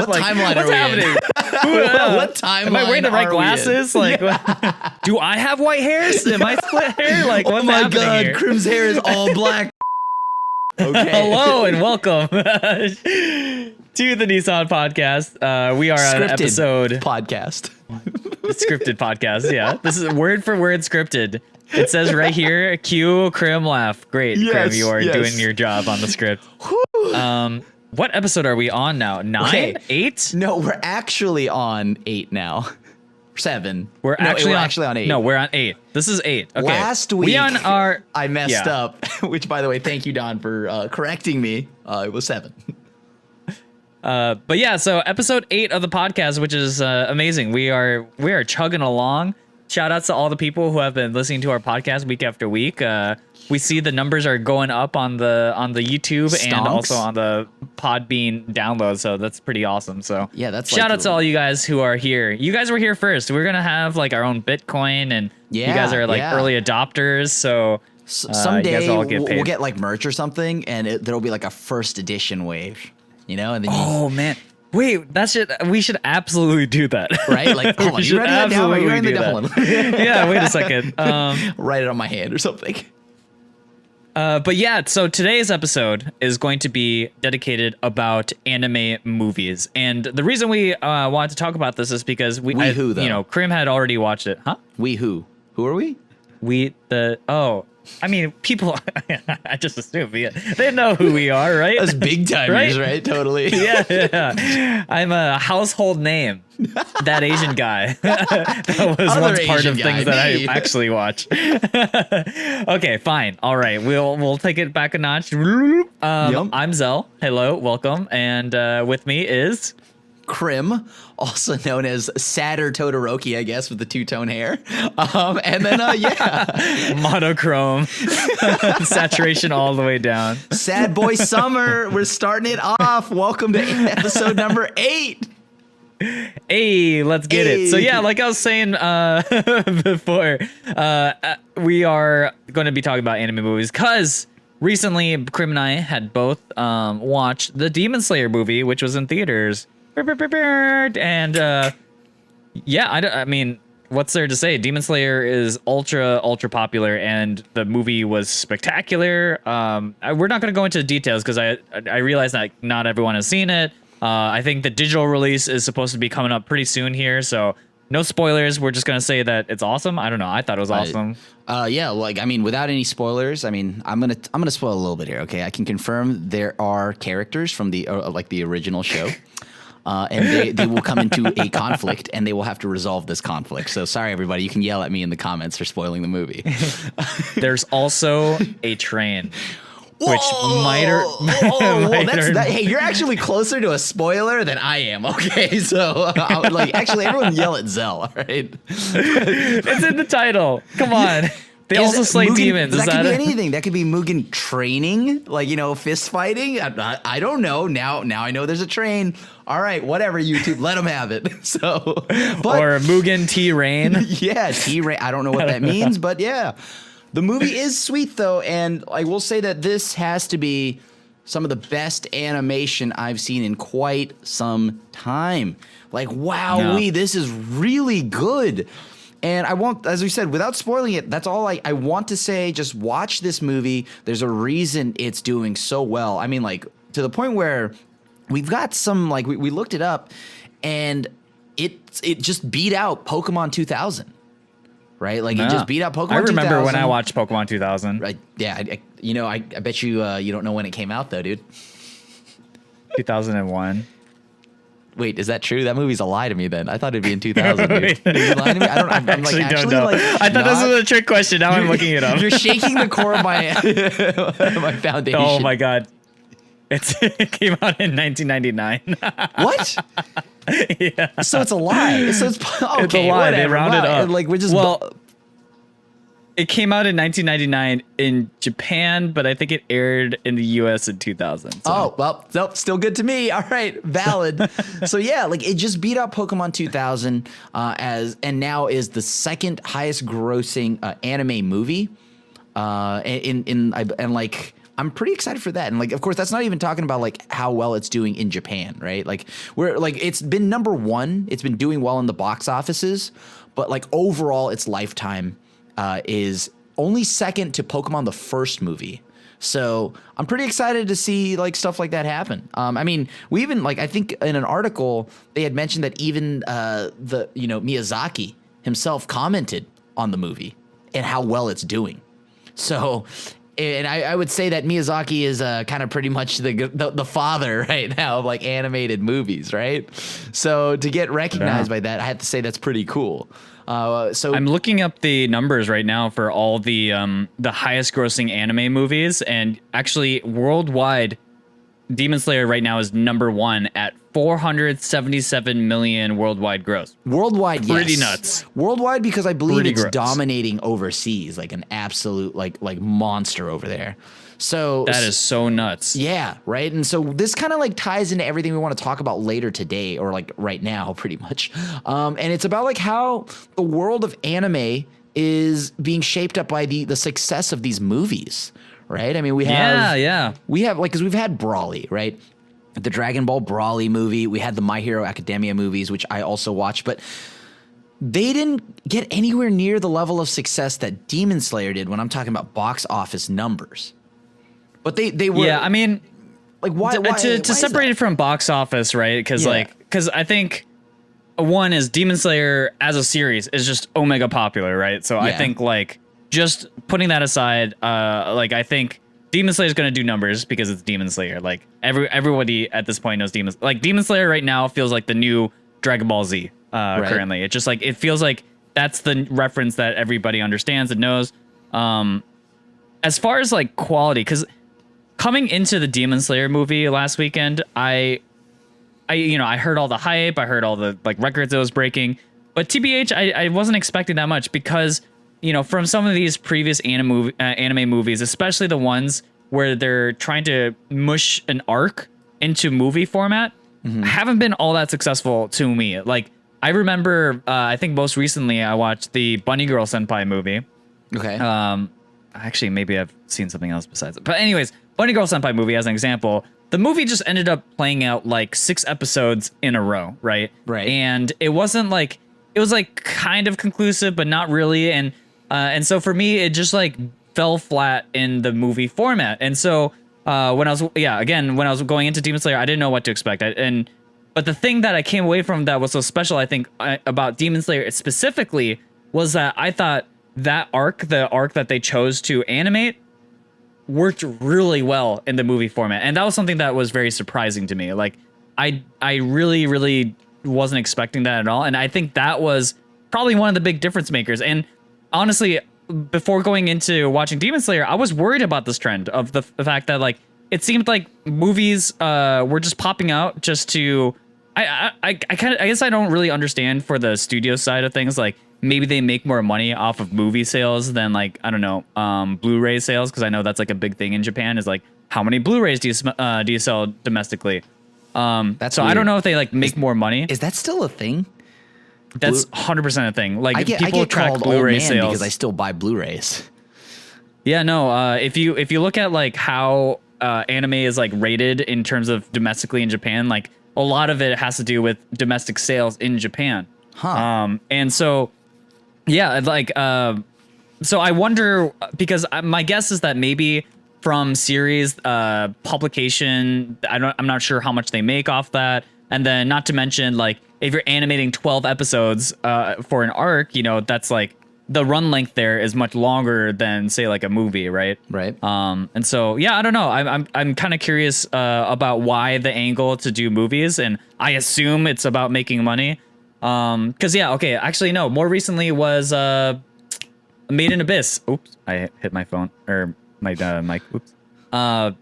What timeline what's are we happening? in? What timeline? Am I wearing the right are we in? glasses? Like, do I have white hairs? Am I split hair? Like, what's happening here? Crim's hair is all black. Okay. Hello and welcome to the Niisan podcast. We are on episode podcast. Scripted podcast. Yeah, this is word for word scripted. It says right here, cue Crim laugh. Great, Yes, Crim, you are yes. doing your job on the script. What episode are we on now? 9? Okay. 8? No, we're actually on 8 now. 7. We're No, actually on 8. No, we're on 8. This is 8. Okay. Last week, we on our I messed up. Which, by the way, thank you, Don, for correcting me. It was 7. But yeah, so episode 8 of the podcast, which is amazing. We are chugging along. Shout outs to all the people who have been listening to our podcast week after week. We see the numbers are going up on the YouTube Stonks. and also on the Podbean download, so that's pretty awesome. So Yeah, that's shout like out to all you guys who are here. You guys were here first. We're gonna have like our own Bitcoin, and you guys are like early adopters. So someday you guys all get paid. we'll get like merch or something, and there'll be like a first edition wave, you know? And then Oh man. Wait, we should absolutely do that. right? Like, hold on, We you should writing that down? Are you writing absolutely that do down? Yeah, wait a second. Write it on my hand or something. But yeah, so today's episode is going to be dedicated about anime movies, and the reason we wanted to talk about this is because who, though? Crim had already watched it, huh? We who? Who are we? I mean, people. I just assume they know who we are, right? Us big timers, right? Totally. Yeah. I'm a household name. That Asian guy. That was Other once part Asian of things guy, that me. I actually watch. Okay, fine. All right, we'll take it back a notch. I'm Xell. Hello, welcome, and with me is Crim, also known as Sadder Todoroki, I guess, with the two-tone hair. And then, monochrome, saturation all the way down. Sad Boy Summer. We're starting it off. Welcome to episode number 8. Hey, let's get it. So yeah, like I was saying before, we are going to be talking about anime movies because recently Crim and I had both watched the Demon Slayer movie, which was in theaters. And I mean, what's there to say? Demon Slayer is ultra popular, and the movie was spectacular. We're not going to go into details because I realize that not everyone has seen it. I think the digital release is supposed to be coming up pretty soon here, so no spoilers. We're just gonna say that it's awesome. I don't know. I thought it was awesome. Yeah, like I mean, without any spoilers. I mean, I'm gonna spoil a little bit here. Okay, I can confirm there are characters from the like the original show. And they will come into a conflict, and they will have to resolve this conflict. So sorry, everybody. You can yell at me in the comments for spoiling the movie. There's also a train. Which might Hey, you're actually closer to a spoiler than I am. Okay, so actually, everyone yell at Xell. All right, it's in the title. Come on. They also slay demons. That could be anything. That could be Mugen training, like, you know, fist fighting. I don't know. Now I know there's a train. All right, whatever, YouTube, let them have it. So, or Mugen T-Rain. Yeah, T-Rain. I don't know what that means, but yeah. The movie is sweet, though, and I will say that this has to be some of the best animation I've seen in quite some time. Like, wowee, this is really good. And I won't, as we said, without spoiling it, that's all I want to say. Just watch this movie. There's a reason it's doing so well. I mean, like, to the point where we've got some, like, we looked it up, and it just beat out Pokemon 2000. Right, like it just beat out Pokemon 2000. I remember when I watched Pokemon 2000. Right, yeah, I bet you you don't know when it came out though, dude. 2001. Wait, is that true? That movie's a lie to me. Then I thought it'd be in 2000. Dude. Are you lying to me? I'm actually like, don't know. I thought this was a trick question. Now I'm looking it up. You're shaking the core of my my foundation. Oh my god, it came out in 1999. What? Yeah. So it's a lie. So it's okay. It's a lie. Whatever. They rounded up. Like we're just it came out in 1999 in Japan, but I think it aired in the US in 2000. So. Oh, well, nope, still good to me. All right, valid. So yeah, like it just beat out Pokemon 2000 and now is the second highest grossing anime movie. And like I'm pretty excited for that. And like, of course, that's not even talking about like how well it's doing in Japan, right? Like we're like, it's been number one. It's been doing well in the box offices, but like overall, its lifetime is only second to Pokemon the first movie. So I'm pretty excited to see like stuff like that happen. I mean, we even like I think in an article they had mentioned that even the Miyazaki himself commented on the movie and how well it's doing. So, and I would say that Miyazaki is kind of pretty much the father right now of like animated movies, right? So to get recognized by that, I have to say that's pretty cool. So I'm looking up the numbers right now for all the highest grossing anime movies, and actually worldwide, Demon Slayer right now is number one at 477 million worldwide gross. Worldwide, pretty yes. Nuts. Worldwide because I believe Pretty it's gross. dominating overseas, like an absolute like monster over there. So that is so nuts. Yeah, right. And so this kind of like ties into everything we want to talk about later today, or like right now, pretty much. And it's about like how the world of anime is being shaped up by the success of these movies, right? I mean, we have like because we've had Brawly, right? The Dragon Ball Brawly movie. We had the My Hero Academia movies, which I also watched, but they didn't get anywhere near the level of success that Demon Slayer did when I'm talking about box office numbers. But they were. Yeah, I mean, like why to separate it from box office, right? Because I think one is Demon Slayer as a series is just omega popular, right? So I think like just putting that aside, like I think Demon Slayer is going to do numbers because it's Demon Slayer. Like everybody at this point knows Demon Slayer right now feels like the new Dragon Ball Z currently. It just like it feels like that's the reference that everybody understands and knows. As far as like quality, because coming into the Demon Slayer movie last weekend, I heard all the hype, I heard all the like records it was breaking, but TBH, I wasn't expecting that much because, from some of these previous anime movies, especially the ones where they're trying to mush an arc into movie format, haven't been all that successful to me. Like I remember, I think most recently I watched the Bunny Girl Senpai movie. Okay. Actually, maybe I've seen something else besides it. But anyways, Bunny Girl Senpai movie as an example, the movie just ended up playing out like 6 episodes in a row, right? Right. And it wasn't like, it was like kind of conclusive, but not really. And so for me, it just like fell flat in the movie format. And so when I was going into Demon Slayer, I didn't know what to expect. But the thing that I came away from that was so special, I think, about Demon Slayer specifically, was that I thought that the arc that they chose to animate, worked really well in the movie format. And that was something that was very surprising to me. Like I really, really wasn't expecting that at all. And I think that was probably one of the big difference makers. And honestly, before going into watching Demon Slayer, I was worried about this trend of the fact that like it seemed like movies were just popping out just to I guess I don't really understand for the studio side of things. Like maybe they make more money off of movie sales than like, I don't know, Blu-ray sales. Cause I know that's like a big thing in Japan is like, how many Blu-rays do you sell domestically? That's so weird. I don't know if they like make more money. Is that still a thing? That's 100% a thing. Like I get track called Blu-ray old man sales because I still buy Blu-rays. Yeah, no. If you look at like how anime is like rated in terms of domestically in Japan, like a lot of it has to do with domestic sales in Japan. And so, yeah, like so I wonder, because my guess is that maybe from series publication, I'm not sure how much they make off that. And then not to mention, like, if you're animating 12 episodes for an arc, that's like the run length there is much longer than, say, like a movie, right? Right. And so, yeah, I don't know. I'm kind of curious about why the angle to do movies, and I assume it's about making money. Because yeah, okay, actually no. More recently was Made in Abyss. Oops, I hit my phone or my mic. Oops.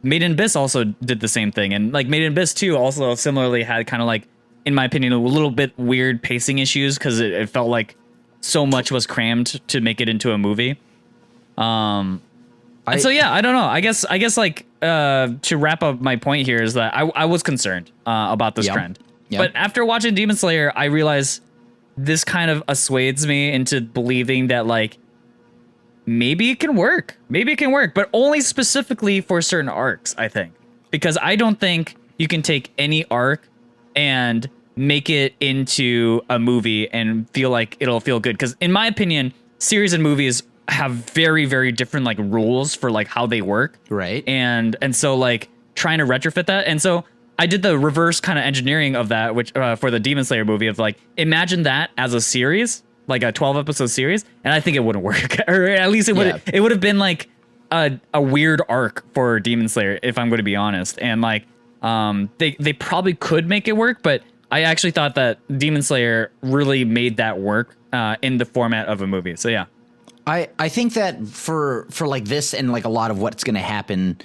Made in Abyss also did the same thing, and like Made in Abyss 2 also similarly had kind of like, in my opinion, a little bit weird pacing issues because it felt like so much was crammed to make it into a movie. And so yeah, I don't know. I guess like to wrap up my point here is that I was concerned about this trend. Yep. But after watching Demon Slayer, I realized this kind of assuades me into believing that like maybe it can work. Maybe it can work, but only specifically for certain arcs, I think. Because I don't think you can take any arc and make it into a movie and feel like it'll feel good. Because in my opinion, series and movies have very, very different like rules for like how they work. Right. And so like trying to retrofit that. And so I did the reverse kind of engineering of that, which for the Demon Slayer movie of like, imagine that as a series, like a 12 episode series. And I think it wouldn't work, or at least it would have been like a weird arc for Demon Slayer, if I'm going to be honest. And like, they probably could make it work, but I actually thought that Demon Slayer really made that work in the format of a movie. So yeah. I think that for like this and like a lot of what's going to happen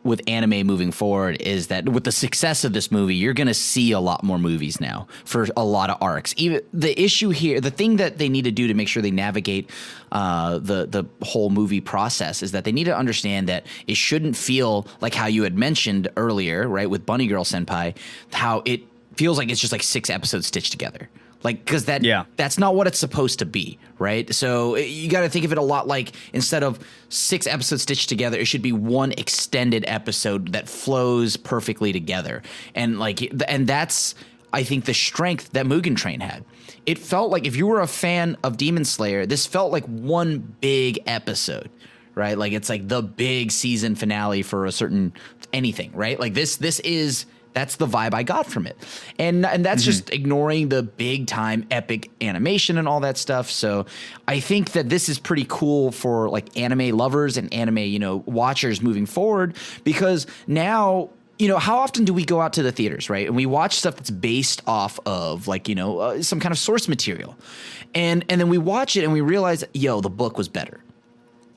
with anime moving forward is that with the success of this movie, you're going to see a lot more movies now for a lot of arcs. Even the issue here, the thing that they need to do to make sure they navigate the whole movie process is that they need to understand that it shouldn't feel like how you had mentioned earlier, right, with Bunny Girl Senpai, how it feels like it's just like 6 episodes stitched together. Like, because that's not what it's supposed to be, right? So you got to think of it a lot like instead of 6 episodes stitched together, it should be one extended episode that flows perfectly together. And that's, I think, the strength that Mugen Train had. It felt like if you were a fan of Demon Slayer, this felt like one big episode, right? Like it's like the big season finale for a certain anything, right? Like that's the vibe I got from it. And that's just ignoring the big time epic animation and all that stuff. So I think that this is pretty cool for like anime lovers and anime, watchers moving forward, because now, how often do we go out to the theaters, right? And we watch stuff that's based off of like, some kind of source material. And then we watch it and we realize, the book was better.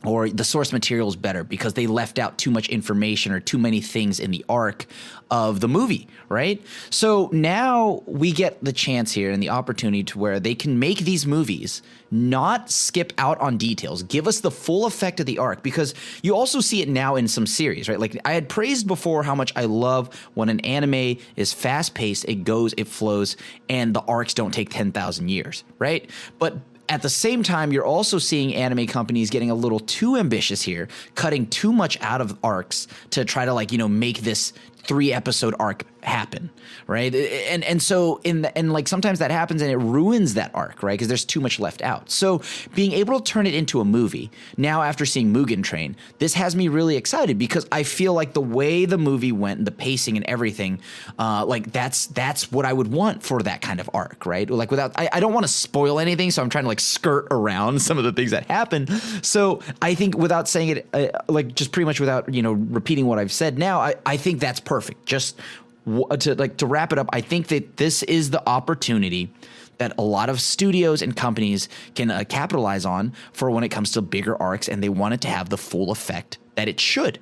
Or the source material is better because they left out too much information or too many things in the arc of the movie, right? So now we get the chance here and the opportunity to where they can make these movies not skip out on details, give us the full effect of the arc, because you also see it now in some series, right? Like I had praised before how much I love when an anime is fast-paced, it goes, it flows, and the arcs don't take 10,000 years, right? But at the same time, you're also seeing anime companies getting a little too ambitious here, cutting too much out of arcs to try to make this 3-episode arc happen, right? And so like sometimes that happens and it ruins that arc, right? Because there's too much left out. So being able to turn it into a movie now after seeing Mugen Train, this has me really excited because I feel like the way the movie went and the pacing and everything, that's what I would want for that kind of arc, right? Like I don't want to spoil anything, so I'm trying to skirt around some of the things that happen. So I think without saying it, just pretty much without repeating what I've said now, I think that's perfect. Just to wrap it up, I think that this is the opportunity that a lot of studios and companies can capitalize on for when it comes to bigger arcs, and they want it to have the full effect that it should.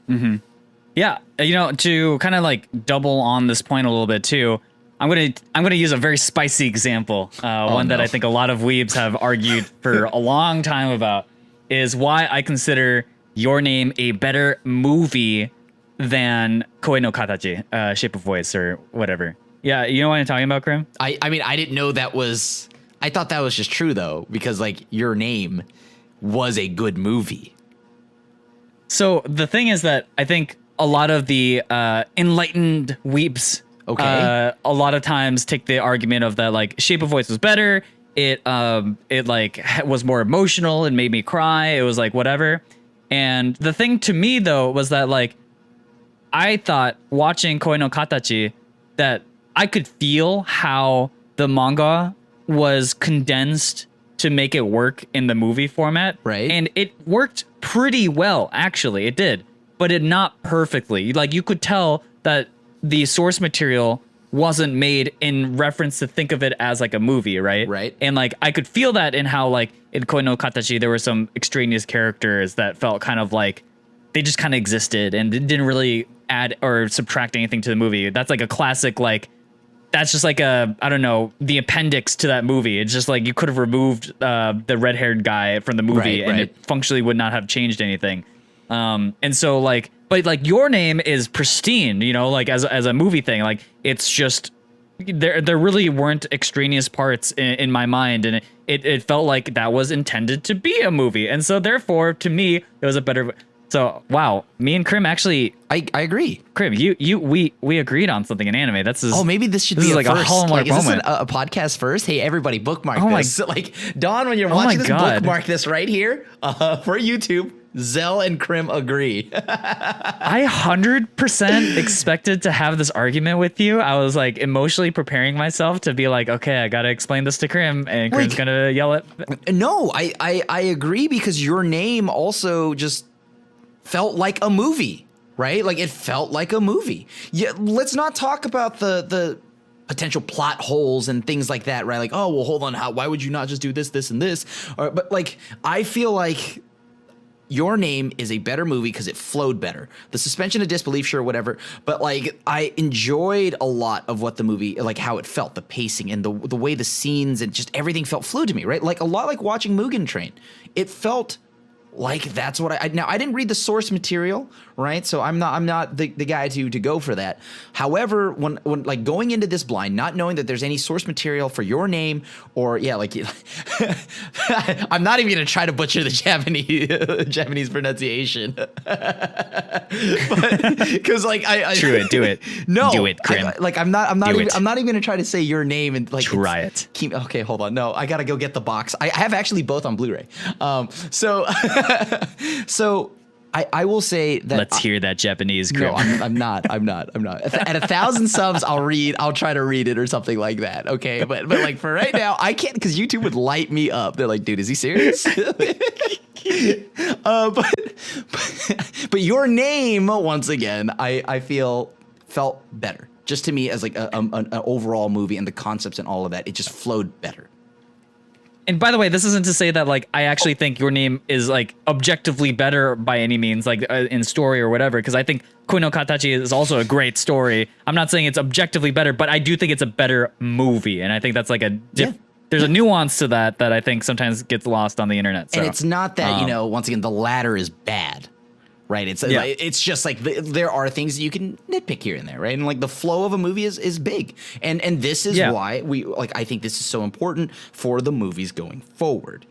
Mm-hmm. Yeah, to kind of double on this point a little bit too, I'm gonna use a very spicy example, that I think a lot of weebs have argued for a long time about, is why I consider Your Name a better movie than Koe no Katachi, Shape of Voice, or whatever. Yeah, you know what I'm talking about, Crim? I mean, I didn't know that was... I thought that was just true, though, because, Your Name was a good movie. So the thing is that I think a lot of the enlightened weeps a lot of times take the argument of that, Shape of Voice was better. It was more emotional and made me cry. It was whatever. And the thing to me, though, was that, I thought watching Koe no Katachi that I could feel how the manga was condensed to make it work in the movie format. Right. And it worked pretty well, actually. It did. But it not perfectly. You could tell that the source material wasn't made in reference to think of it as a movie, right? Right. And I could feel that in how in Koe no Katachi there were some extraneous characters that felt kind of they just kind of existed and didn't really add or subtract anything to the movie. That's a classic, that's just I don't know, the appendix to that movie. It's just you could have removed the red-haired guy from the movie and it functionally would not have changed anything. And so but Your Name is pristine, as a movie thing. It's just there really weren't extraneous parts in my mind, and it felt like that was intended to be a movie, and so therefore to me it was a better. So wow, me and Crim actually, I agree. Crim, we agreed on something in anime. That's Oh, maybe this should be like first. a hallmark Is this moment. a podcast first? Hey, everybody, bookmark Oh this. So, like, Don, when you're watching this, God. bookmark this right here for YouTube. Xell and Crim agree. I 100% expected to have this argument with you. I was like emotionally preparing myself to be like, okay, I gotta explain this to Crim, and Crim's gonna yell at. No, I agree, because your name also just felt like a movie, right? Like, it felt like a movie. Yeah, let's not talk about the potential plot holes and things like that, right? Like, oh, well, hold on, why would you not just do this, this, and this? But like, I feel like Your Name is a better movie because it flowed better. The suspension of disbelief, sure, whatever. But like, I enjoyed a lot of what the movie, like how it felt, the pacing and the way the scenes and just everything felt fluid to me, right? Like a lot like watching Mugen Train. It felt like that's what now I didn't read the source material, right? So I'm not the guy to go for that. However, when like going into this blind, not knowing that there's any source material for Your Name, or like I'm not even gonna try to butcher the Japanese pronunciation, because like I do it. No, do it, Crim. I'm not even gonna try to say Your Name and like try it. Okay, hold on. No, I gotta go get the box. I have actually both on Blu-ray. So I will say that. Let's hear that Japanese, Crim. No, I'm not. At 1,000 subs, I'll try to read it or something like that. Okay, but like for right now, I can't, because YouTube would light me up. They're like, dude, is he serious? But Your Name, once again, I feel felt better. Just to me, as like an overall movie, and the concepts and all of that, it just flowed better. And by the way, this isn't to say that like I actually think Your Name is like objectively better by any means, like in story or whatever, because I think Koi no Katachi is also a great story. I'm not saying it's objectively better, but I do think it's a better movie, and I think that's like there's a nuance to that I think sometimes gets lost on the internet. So. And it's not that once again, the latter is bad. Right, it's just like there are things that you can nitpick here and there, right? And like the flow of a movie is big, and this is why I think this is so important for the movies going forward.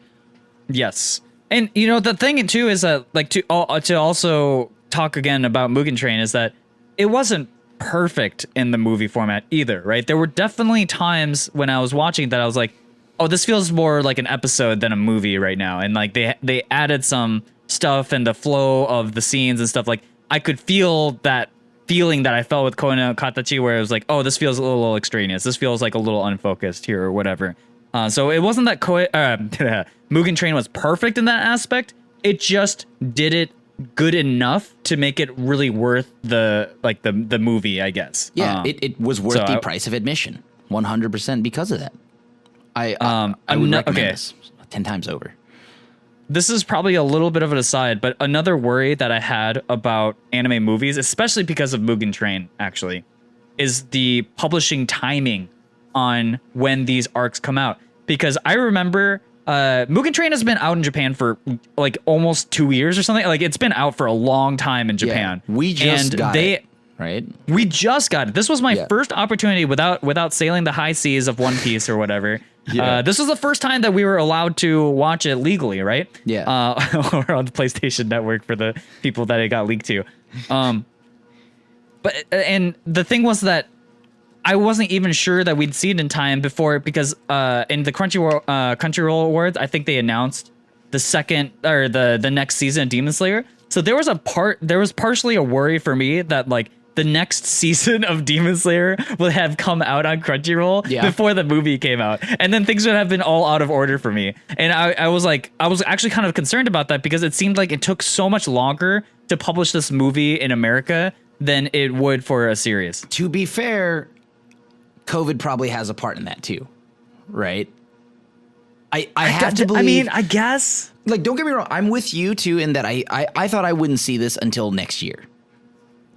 Yes, and the thing too is that like to also talk again about Mugen Train is that it wasn't perfect in the movie format either, right? There were definitely times when I was watching that I was like, oh, this feels more like an episode than a movie right now, and like they added some stuff and the flow of the scenes and stuff. Like I could feel that feeling that I felt with Koi no Katachi, where it was like, oh, this feels a little extraneous. This feels like a little unfocused here or whatever. So it wasn't that Mugen Train was perfect in that aspect. It just did it good enough to make it really worth the movie, I guess. Yeah, it was worth the price of admission, 100% because of that. I would recommend this 10 times over. This is probably a little bit of an aside, but another worry that I had about anime movies, especially because of Mugen Train, actually, is the publishing timing on when these arcs come out. Because I remember Mugen Train has been out in Japan for like almost 2 years or something. Like it's been out for a long time in Japan. Yeah, we just got it. Right? We just got it. This was my first opportunity without sailing the high seas of One Piece or whatever. Yeah. This was the first time that we were allowed to watch it legally, right? Yeah. Or on the PlayStation Network for the people that it got leaked to. But the thing was that I wasn't even sure that we'd see it in time before, because in the Crunchyroll Awards, I think they announced the second or the next season of Demon Slayer. So there was partially a worry for me that like the next season of Demon Slayer would have come out on Crunchyroll before the movie came out, and then things would have been all out of order for me. And I was actually kind of concerned about that, because it seemed like it took so much longer to publish this movie in America than it would for a series. To be fair, COVID probably has a part in that too, right? I have to believe. I mean, I guess. Like, don't get me wrong. I'm with you too in that I thought I wouldn't see this until next year.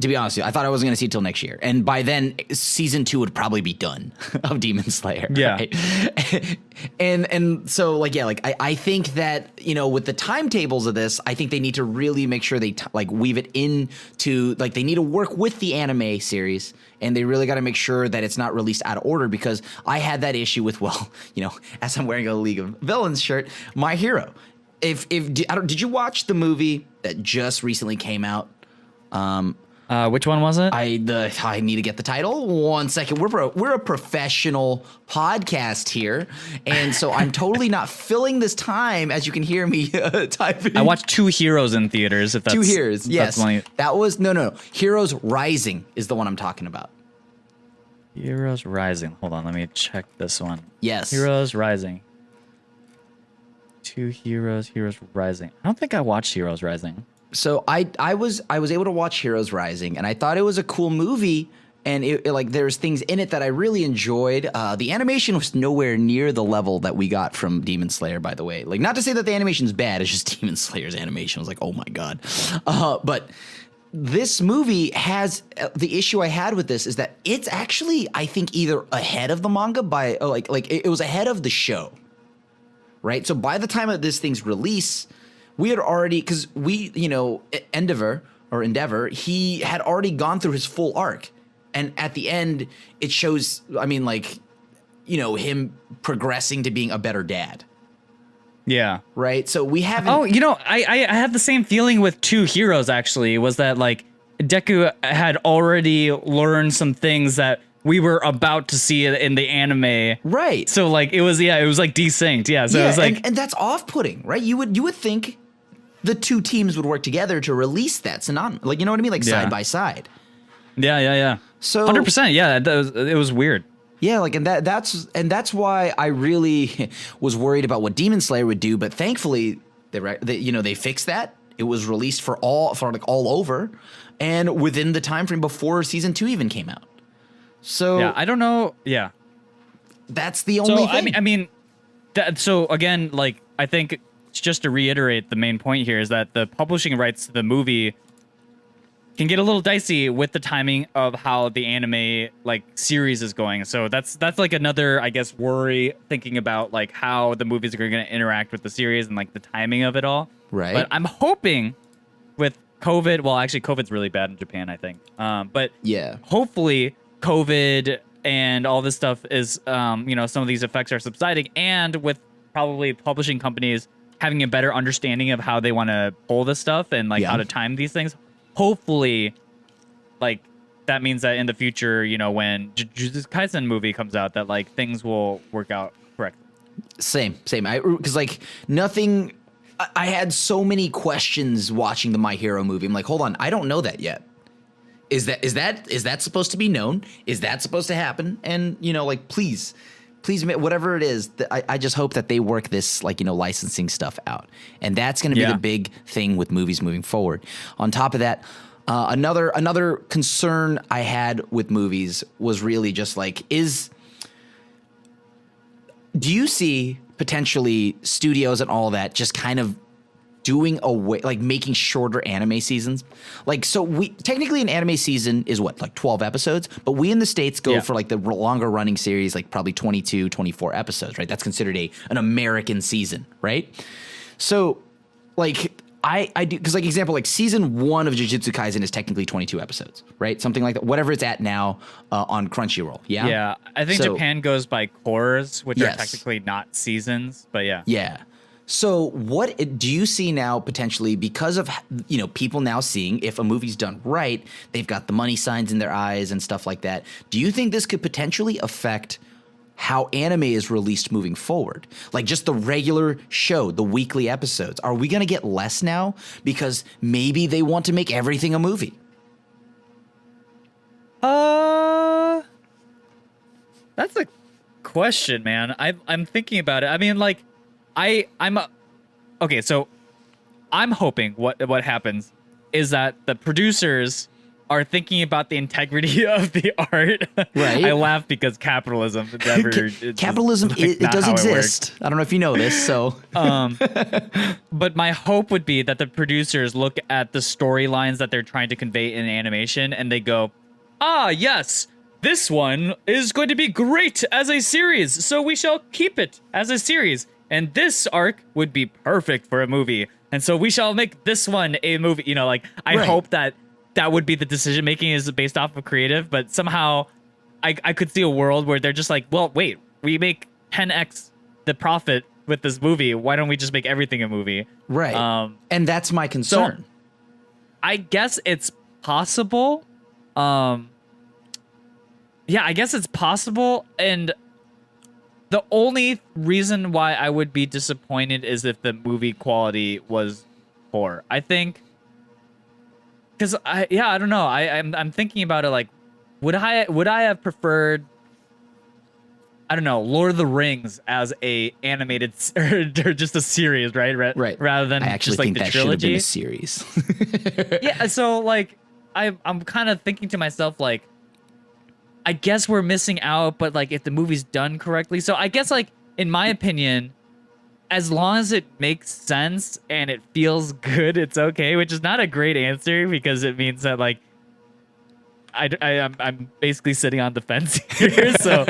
To be honest with you, I thought I wasn't going to see it till next year. And by then, season 2 would probably be done of Demon Slayer. Yeah. Right? and so, like, yeah, like, I think that, you know, with the timetables of this, I think they need to really make sure they, like, weave it into, like, they need to work with the anime series. And they really got to make sure that it's not released out of order, because I had that issue with, well, you know, as I'm wearing a League of Villains shirt, My Hero. Did you watch the movie that just recently came out? Which one was it? I need to get the title. 1 second. We're a professional podcast here, and so I'm totally not filling this time, as you can hear me typing. I watched Two Heroes in theaters. If that's Two Heroes, yes. That's that was no. Heroes Rising is the one I'm talking about. Heroes Rising. Hold on, let me check this one. Yes. Heroes Rising. Two Heroes. Heroes Rising. I don't think I watched Heroes Rising. So I was able to watch Heroes Rising, and I thought it was a cool movie, and like there's things in it that I really enjoyed. The animation was nowhere near the level that we got from Demon Slayer, by the way. Like, not to say that the animation's bad, it's just Demon Slayer's animation. I was like, oh my god. But this movie has the issue I had with this is that it's actually, I think, either ahead of the manga by like it was ahead of the show, right? So by the time of this thing's release, we had already, because we, you know, Endeavor, he had already gone through his full arc. And at the end, it shows, I mean, like, you know, him progressing to being a better dad. Yeah. Right? So we haven't... Oh, you know, I had the same feeling with Two Heroes, actually, was that, like, Deku had already learned some things that we were about to see in the anime. Right. So, like, it was like desynced. Yeah. So it was like... And that's off-putting, right? You would think the two teams would work together to release that synonymous, like, you know what I mean, like side by side. Yeah. So 100%. Yeah, it was weird. Yeah, like, and that's why I really was worried about what Demon Slayer would do. But thankfully, they fixed that. It was released for all over, and within the time frame before season 2 even came out. So yeah, I don't know. Yeah, that's the only thing. I mean, so again, like, I think, just to reiterate, the main point here is that the publishing rights to the movie can get a little dicey with the timing of how the anime, like, series is going. So that's like another, I guess, worry, thinking about, like, how the movies are going to interact with the series and, like, the timing of it all. Right. But I'm hoping with COVID, well, actually, COVID's really bad in Japan, I think. But yeah, hopefully COVID and all this stuff is, you know, some of these effects are subsiding, and with probably publishing companies having a better understanding of how they want to pull this stuff and, like, how to time these things. Hopefully, like, that means that in the future, you know, when Jujutsu Kaisen movie comes out, that, like, things will work out correctly. Same. Because, like, nothing. I had so many questions watching the My Hero movie. I'm like, hold on, I don't know that yet. Is that supposed to be known? Is that supposed to happen? And, you know, like, please, whatever it is, I just hope that they work this, like, you know, licensing stuff out. And that's going to be the big thing with movies moving forward. On top of that, another concern I had with movies was really just like, do you see potentially studios and all that just kind of doing away, like, making shorter anime seasons? Like, so we technically, an anime season is what, like 12 episodes, but we in the States go for, like, the longer running series, like probably 22, 24 episodes, right? That's considered an American season, right? So, like, I do, because, like, example, like season 1 of Jujutsu Kaisen is technically 22 episodes, right? Something like that, whatever it's at now on Crunchyroll. Yeah. I think Japan goes by cores, which are technically not seasons, but yeah. So what do you see now potentially, because of, you know, people now seeing if a movie's done right, they've got the money signs in their eyes and stuff like that. Do you think this could potentially affect how anime is released moving forward? Like, just the regular show, the weekly episodes. Are we going to get less now because maybe they want to make everything a movie? That's a question, man. I'm thinking about it. I mean, like, okay, so I'm hoping what happens is that the producers are thinking about the integrity of the art. Right. I laugh because capitalism never. Capitalism, it does exist. I don't know if you know this, so. But my hope would be that the producers look at the storylines that they're trying to convey in animation and they go, ah, yes, this one is going to be great as a series, so we shall keep it as a series. And this arc would be perfect for a movie. And so we shall make this one a movie. You know, like, I hope that would be the decision making is based off of creative, but somehow I could see a world where they're just like, well, wait, we make 10x the profit with this movie. Why don't we just make everything a movie? Right. And that's my concern. So I guess it's possible. Yeah, I guess it's possible. And the only reason why I would be disappointed is if the movie quality was poor. I think, because I don't know. I'm thinking about it. Like, would I have preferred, I don't know, Lord of the Rings as a animated or just a series, right? Right. Rather than I actually just like think the that trilogy. should have been a series. Yeah. So like, I'm kind of thinking to myself like, I guess we're missing out, but like if the movie's done correctly. So I guess like in my opinion, as long as it makes sense and it feels good, it's okay, which is not a great answer because it means that like I'm basically sitting on the fence here. So,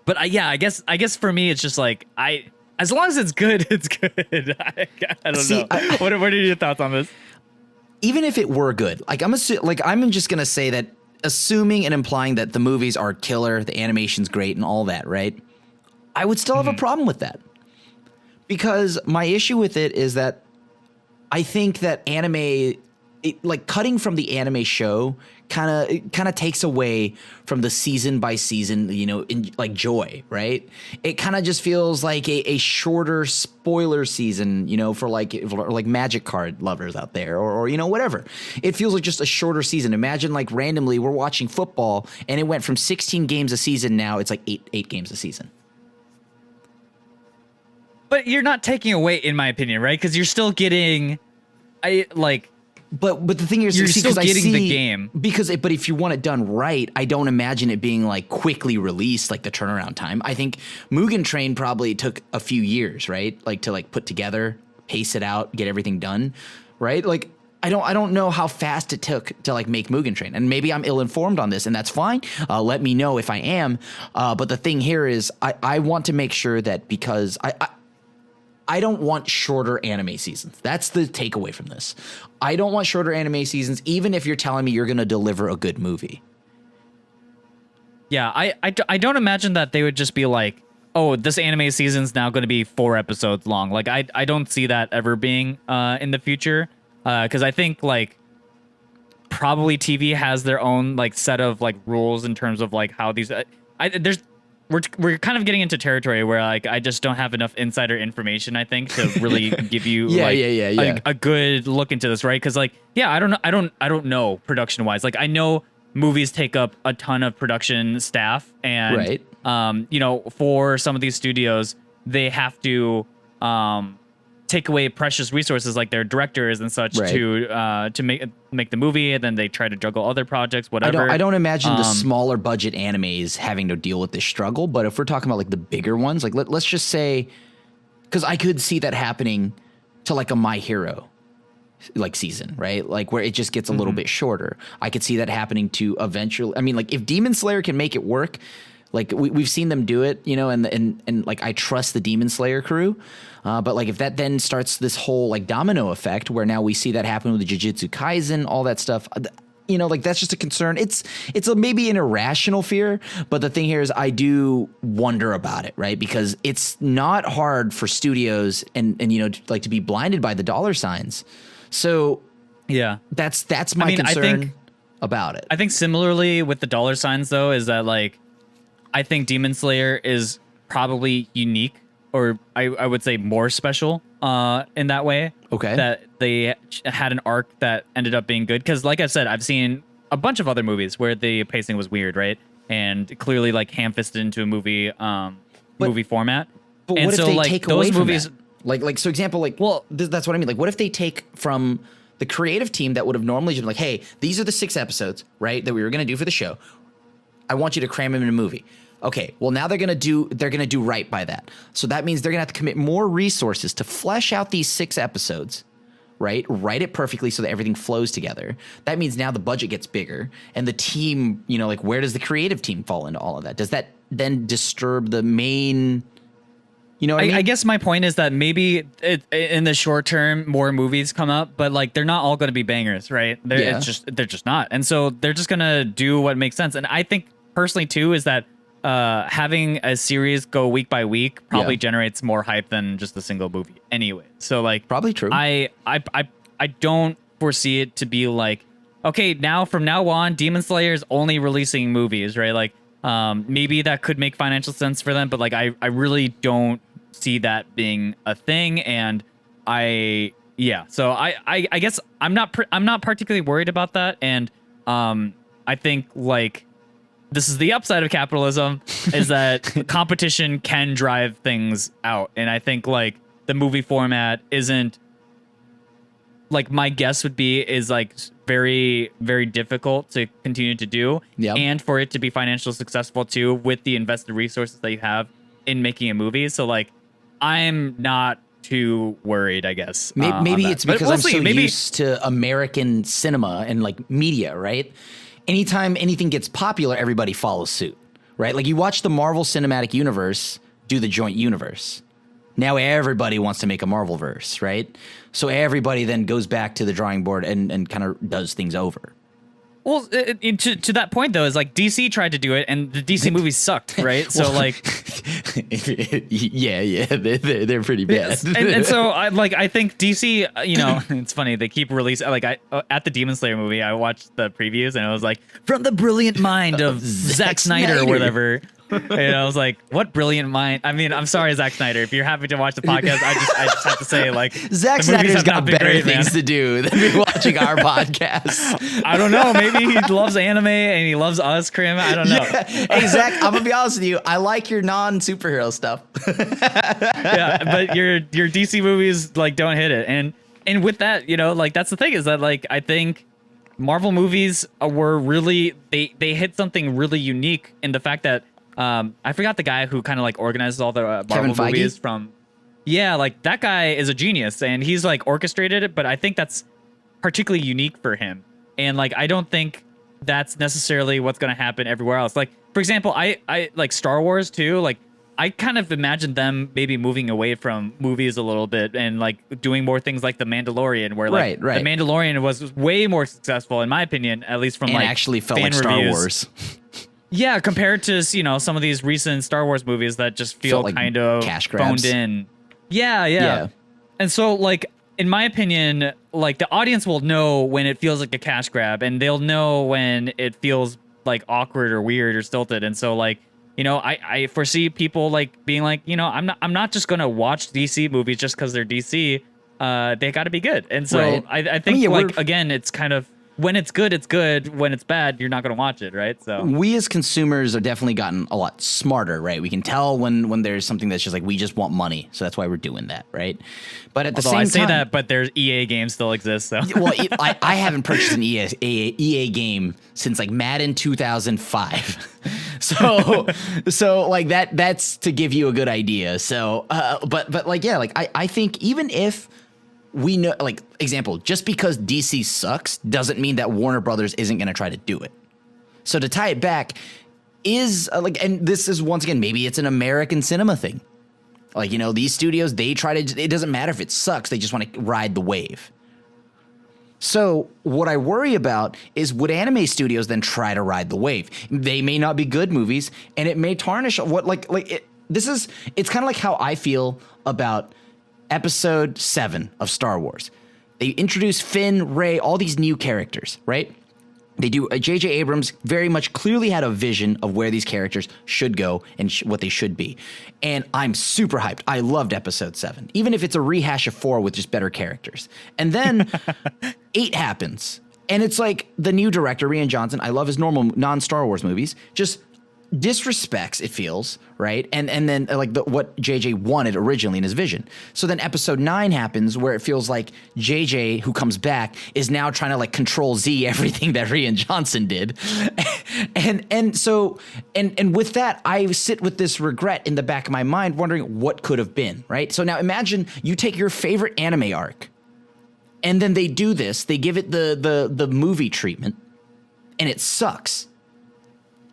but I guess for me it's just like as long as it's good, it's good. I don't know. What are your thoughts on this? Even if it were good, like I'm just gonna say that, assuming and implying that the movies are killer, the animation's great, and all that, right? I would still have a problem with that, because my issue with it is that I think that anime, like cutting from the anime show, kind of takes away from the season by season, like joy, right? It kind of just feels like a shorter spoiler season, for like Magic card lovers out there, or whatever. It feels like just a shorter season. Imagine like randomly we're watching football and it went from 16 games a season, now it's like eight games a season. But you're not taking away, in my opinion, right? Because you're still getting, But the thing is, you're still getting the game. But if you want it done right, I don't imagine it being like quickly released, like the turnaround time. I think Mugen Train probably took a few years, right? Like to put together, pace it out, get everything done, right? Like I don't know how fast it took to like make Mugen Train, and maybe I'm ill-informed on this, and that's fine. Let me know if I am. But the thing here is, I want to make sure that, because I don't want shorter anime seasons. That's the takeaway from this. I don't want shorter anime seasons, even if you're telling me you're going to deliver a good movie. Yeah, I don't imagine that they would just be like, oh, this anime season's now going to be 4 episodes long. Like, I don't see that ever being in the future. Because I think, like, probably TV has their own, like, set of, like, rules in terms of, like, how these... We're kind of getting into territory where like I just don't have enough insider information, I think, to really give you a good look into this, right? Because like I don't know production wise. Like I know movies take up a ton of production staff, and for some of these studios they have to take away precious resources like their directors and such to make the movie, and then they try to juggle other projects, whatever. I don't imagine the smaller budget animes having to deal with this struggle, but if we're talking about like the bigger ones, like let's just say, because I could see that happening to like a My Hero like season, right? Like where it just gets a little bit shorter. I could see that happening to eventually. I mean, like if Demon Slayer can make it work, like we've seen them do it, and like I trust the Demon Slayer crew. But like if that then starts this whole like domino effect where now we see that happen with the Jujutsu Kaisen, all that stuff, like that's just a concern. It's maybe an irrational fear, but the thing here is I do wonder about it, right? Because it's not hard for studios and to be blinded by the dollar signs. So yeah, that's my concern about it. I think similarly with the dollar signs though is that like I think Demon Slayer is probably unique, or I would say more special in that way. Okay. That they had an arc that ended up being good. Because like I said, I've seen a bunch of other movies where the pacing was weird, right? And clearly like ham-fisted into a movie format. But and what so, if they like, take those away movies, from that? Like so example, like, well, that's what I mean. Like what if they take from the creative team that would have normally just been like, hey, these are the 6 episodes, right, that we were going to do for the show. I want you to cram them in a movie. Okay, well, now they're gonna do right by that. So that means they're gonna have to commit more resources to flesh out these 6 episodes, right? Write it perfectly so that everything flows together. That means now the budget gets bigger, and the team, you know, like, where does the creative team fall into all of that? Does that then disturb the main? You know what I mean? I guess my point is that maybe in the short term, more movies come up, but like they're not all going to be bangers, right? They're just not, and so they're just gonna do what makes sense. And I think personally too is that having a series go week by week probably generates more hype than just a single movie anyway. So like probably true. I don't foresee it to be like, okay, now from now on, Demon Slayer is only releasing movies, right? Like maybe that could make financial sense for them, but like I really don't see that being a thing. And I guess I'm not particularly worried about that. And I think like this is the upside of capitalism is that competition can drive things out. And I think like the movie format isn't, like, my guess would be is like very, very difficult to continue to do. Yep. And for it to be financially successful too, with the invested resources that you have in making a movie. So like, I'm not too worried, I guess. Maybe it's because I'm so used to American cinema and like media, right? Anytime anything gets popular, everybody follows suit, right? Like you watch the Marvel Cinematic Universe do the joint universe. Now everybody wants to make a Marvel-verse, right? So everybody then goes back to the drawing board and kind of does things over. Well, to that point, though, is like DC tried to do it, and the DC movies sucked, right? So, like, yeah, they're pretty bad. And so, I think DC, you know, it's funny they keep releasing. Like, at the Demon Slayer movie, I watched the previews, and it was like from the brilliant mind of Zack Snyder or whatever. And I was like, what brilliant mind? I mean, I'm sorry, Zack Snyder. If you're happy to watch the podcast, I just have to say, like, Zack Snyder's got better things to do than be watching our podcast. I don't know. Maybe he loves anime and he loves us, Crim. I don't know. Yeah. Hey, Zach, I'm gonna be honest with you. I like your non-superhero stuff. Yeah, but your DC movies like don't hit it. And with that, you know, like that's the thing is that like I think Marvel movies were really they hit something really unique in the fact that I forgot the guy who kind of like organizes all the Marvel movies from. Yeah, like that guy is a genius and he's like orchestrated it, but I think that's particularly unique for him. And like I don't think that's necessarily what's going to happen everywhere else. Like for example, I like Star Wars too. Like I kind of imagined them maybe moving away from movies a little bit and like doing more things like The Mandalorian, where like The Mandalorian was way more successful in my opinion, at least from and like actually felt fan like Star reviews. Wars. Yeah, compared to, you know, some of these recent Star Wars movies that just feel like kind of cash grabs. phoned in. Yeah. And so, like, in my opinion, like, the audience will know when it feels like a cash grab, and they'll know when it feels, like, awkward or weird or stilted. And so, like, you know, I foresee people, like, being like, you know, I'm not just going to watch DC movies just because they're DC. They got to be good. And so I think, like, again, it's kind of, when it's good, it's good. When it's bad, you're not going to watch it, right? So we as consumers have definitely gotten a lot smarter, right? We can tell when there's something that's just like, we just want money, so that's why we're doing that, right? But at the same time, I say that, but there's EA games still exist. So well, I haven't purchased an EA game since like Madden 2005. So like that's to give you a good idea. So but like yeah, like I think even if we know, like, example, just because DC sucks doesn't mean that Warner Brothers isn't going to try to do it. So to tie it back is like, and this is once again, maybe it's an American cinema thing. Like, you know, these studios, they try to, it doesn't matter if it sucks. They just want to ride the wave. So what I worry about is, would anime studios then try to ride the wave? They may not be good movies, and it may tarnish what it's kind of like how I feel about Episode 7 of Star Wars. They introduce Finn, Rey, all these new characters, right? They do. J.J. Abrams very much clearly had a vision of where these characters should go and what they should be. And I'm super hyped. I loved Episode 7, even if it's a rehash of 4 with just better characters. And then 8 happens. And it's like the new director, Rian Johnson, I love his normal non-Star Wars movies, just disrespects, it feels, right? And then like what JJ wanted originally in his vision. So then episode 9 happens where it feels like JJ, who comes back, is now trying to like control Z everything that Rian Johnson did. and so with that, I sit with this regret in the back of my mind, wondering what could have been, right? So now imagine you take your favorite anime arc, and then they do this, they give it the movie treatment, and it sucks.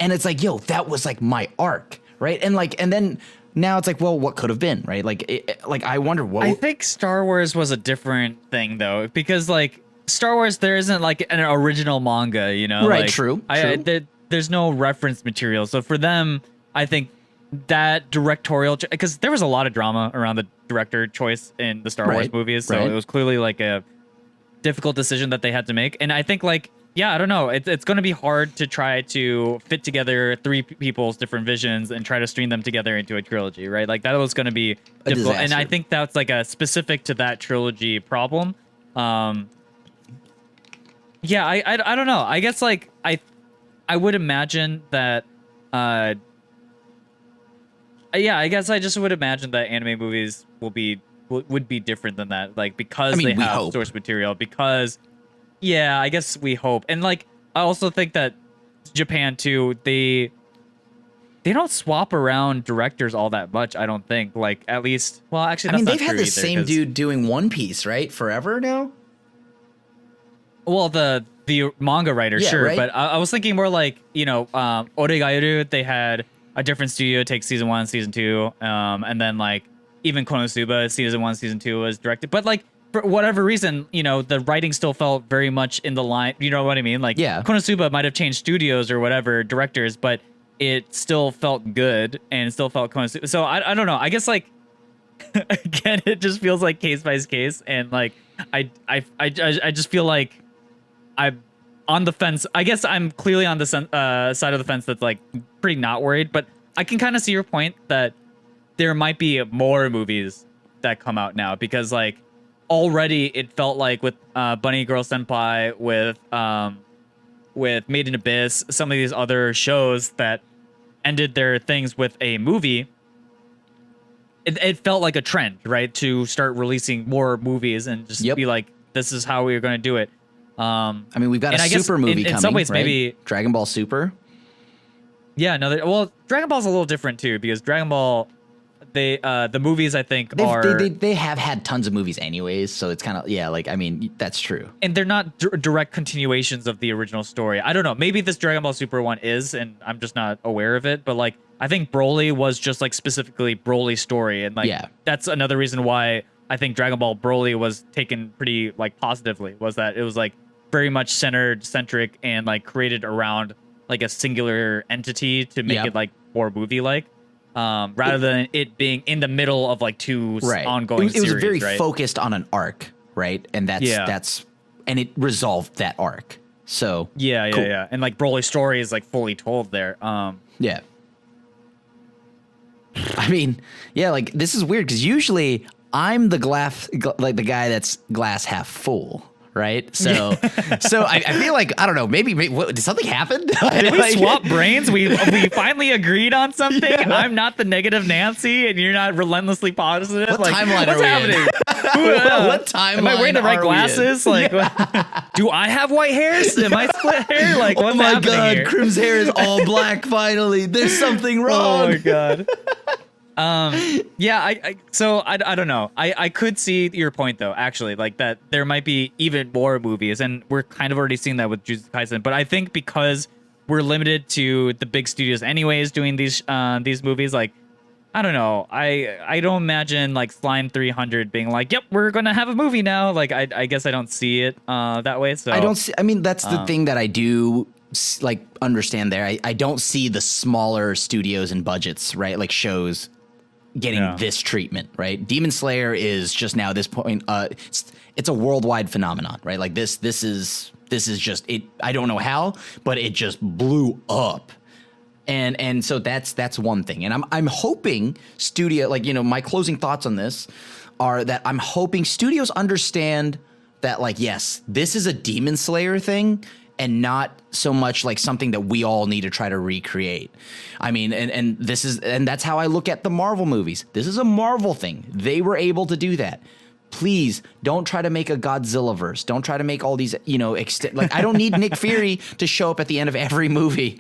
And it's like, yo, that was like my arc, right? And then now it's like, well, what could have been, right? Like, I wonder what. I think Star Wars was a different thing though, because like Star Wars, there isn't like an original manga, you know? Right, like, true. There's no reference material, so for them, I think that directorial, because there was a lot of drama around the director choice in the Star Wars movies, so it was clearly like a difficult decision that they had to make, and I think like. Yeah, I don't know. It's going to be hard to try to fit together 3 people's different visions and try to string them together into a trilogy, right? Like that was going to be difficult, and I think that's like a specific to that trilogy problem. Yeah, I don't know. I guess like I would imagine that. Yeah, I guess I just would imagine that anime movies would be different than that, like because they have source material because. Yeah, I guess we hope. And like I also think that Japan too, they don't swap around directors all that much, I don't think. Like at least well actually that's they've had the same dude doing One Piece, right? Forever now? Well, the manga writer, sure, right? But I was thinking more like, you know, Oregairu, they had a different studio take season 1, season 2, and then like even Konosuba season 1, season 2 was directed. But like for whatever reason, you know, the writing still felt very much in the line. You know what I mean? Like, Konosuba might have changed studios or whatever, directors, but it still felt good and it still felt Konosuba. So I don't know. I guess like, again, it just feels like case by case. And like, I just feel like I'm on the fence. I guess I'm clearly on the side of the fence that's like pretty not worried, but I can kind of see your point that there might be more movies that come out now because like, already it felt like with Bunny Girl Senpai, with Made in Abyss, some of these other shows that ended their things with a movie, it felt like a trend, right? To start releasing more movies and just be like, this is how we're going to do it. I mean, we've got a Super movie coming, in some ways, right? Maybe Dragon Ball Super. Yeah, no, well, Dragon Ball's a little different too because Dragon Ball. The movies I think they have had tons of movies anyways, so it's kind of like I mean that's true. And they're not direct continuations of the original story. I don't know. Maybe this Dragon Ball Super one is, and I'm just not aware of it. But like I think Broly was just like specifically Broly's story, and like that's another reason why I think Dragon Ball Broly was taken pretty like positively was that it was like very much centric and like created around like a singular entity to make it like more movie like. Rather than it being in the middle of like 2 ongoing series, it was very focused on an arc, right? And that's and it resolved that arc. So yeah. And like Broly's story is like fully told there. Yeah. I mean, like this is weird because usually I'm the the guy that's glass half full. Right, so I feel like I don't know. Maybe did something happen? Did we swap brains? We finally agreed on something. Yeah. I'm not the negative Nancy, and you're not relentlessly positive. What timeline what's are we happening? What timeline? Am I wearing the right glasses? Like, do I have white hairs? Am I split hair? Like, what's happening God, here? Crim's hair is all black. Finally, there's something wrong. Oh my God. So I don't know. I could see your point though, actually, like that there might be even more movies, and we're kind of already seeing that with Jujutsu Kaisen. But I think because we're limited to the big studios anyways doing these movies, like I don't know. I don't imagine like Slime 300 being like, yep, we're gonna have a movie now. Like I guess I don't see it that way. So I don't see. I mean, that's the thing that I do like understand there. I don't see the smaller studios and budgets, right? Like shows getting this treatment, right? Demon Slayer is just now at this point, it's a worldwide phenomenon, right? Like this is just it. I don't know how, but it just blew up, and so that's one thing. And I'm hoping studio, like my closing thoughts on this are that I'm hoping studios understand that like yes, this is a Demon Slayer thing. and not so much like something that we all need to try to recreate. I mean, and that's how I look at the Marvel movies. This is a Marvel thing. They were able to do that. Please don't try to make a Godzilla verse. Don't try to make all these, like I don't need Nick Fury to show up at the end of every movie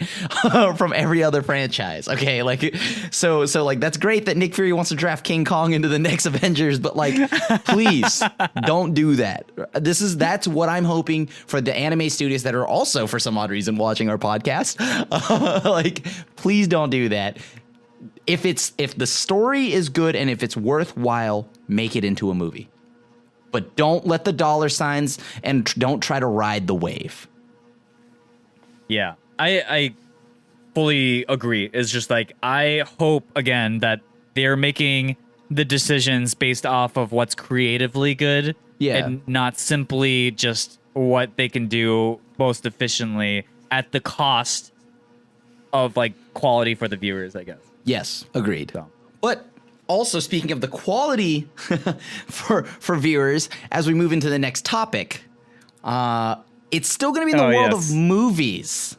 from every other franchise. Okay, like so like that's great that Nick Fury wants to draft King Kong into the next Avengers, but like please don't do that. That's what I'm hoping for the anime studios that are also for some odd reason watching our podcast. Like please don't do that. If the story is good and if it's worthwhile, make it into a movie. But don't let the dollar signs and don't try to ride the wave. Yeah, I fully agree. It's just like, I hope, again, that they're making the decisions based off of what's creatively good and not simply just what they can do most efficiently at the cost of like quality for the viewers, I guess. Yes, agreed. So. But also, speaking of the quality for viewers, as we move into the next topic, it's still going to be in the world of movies.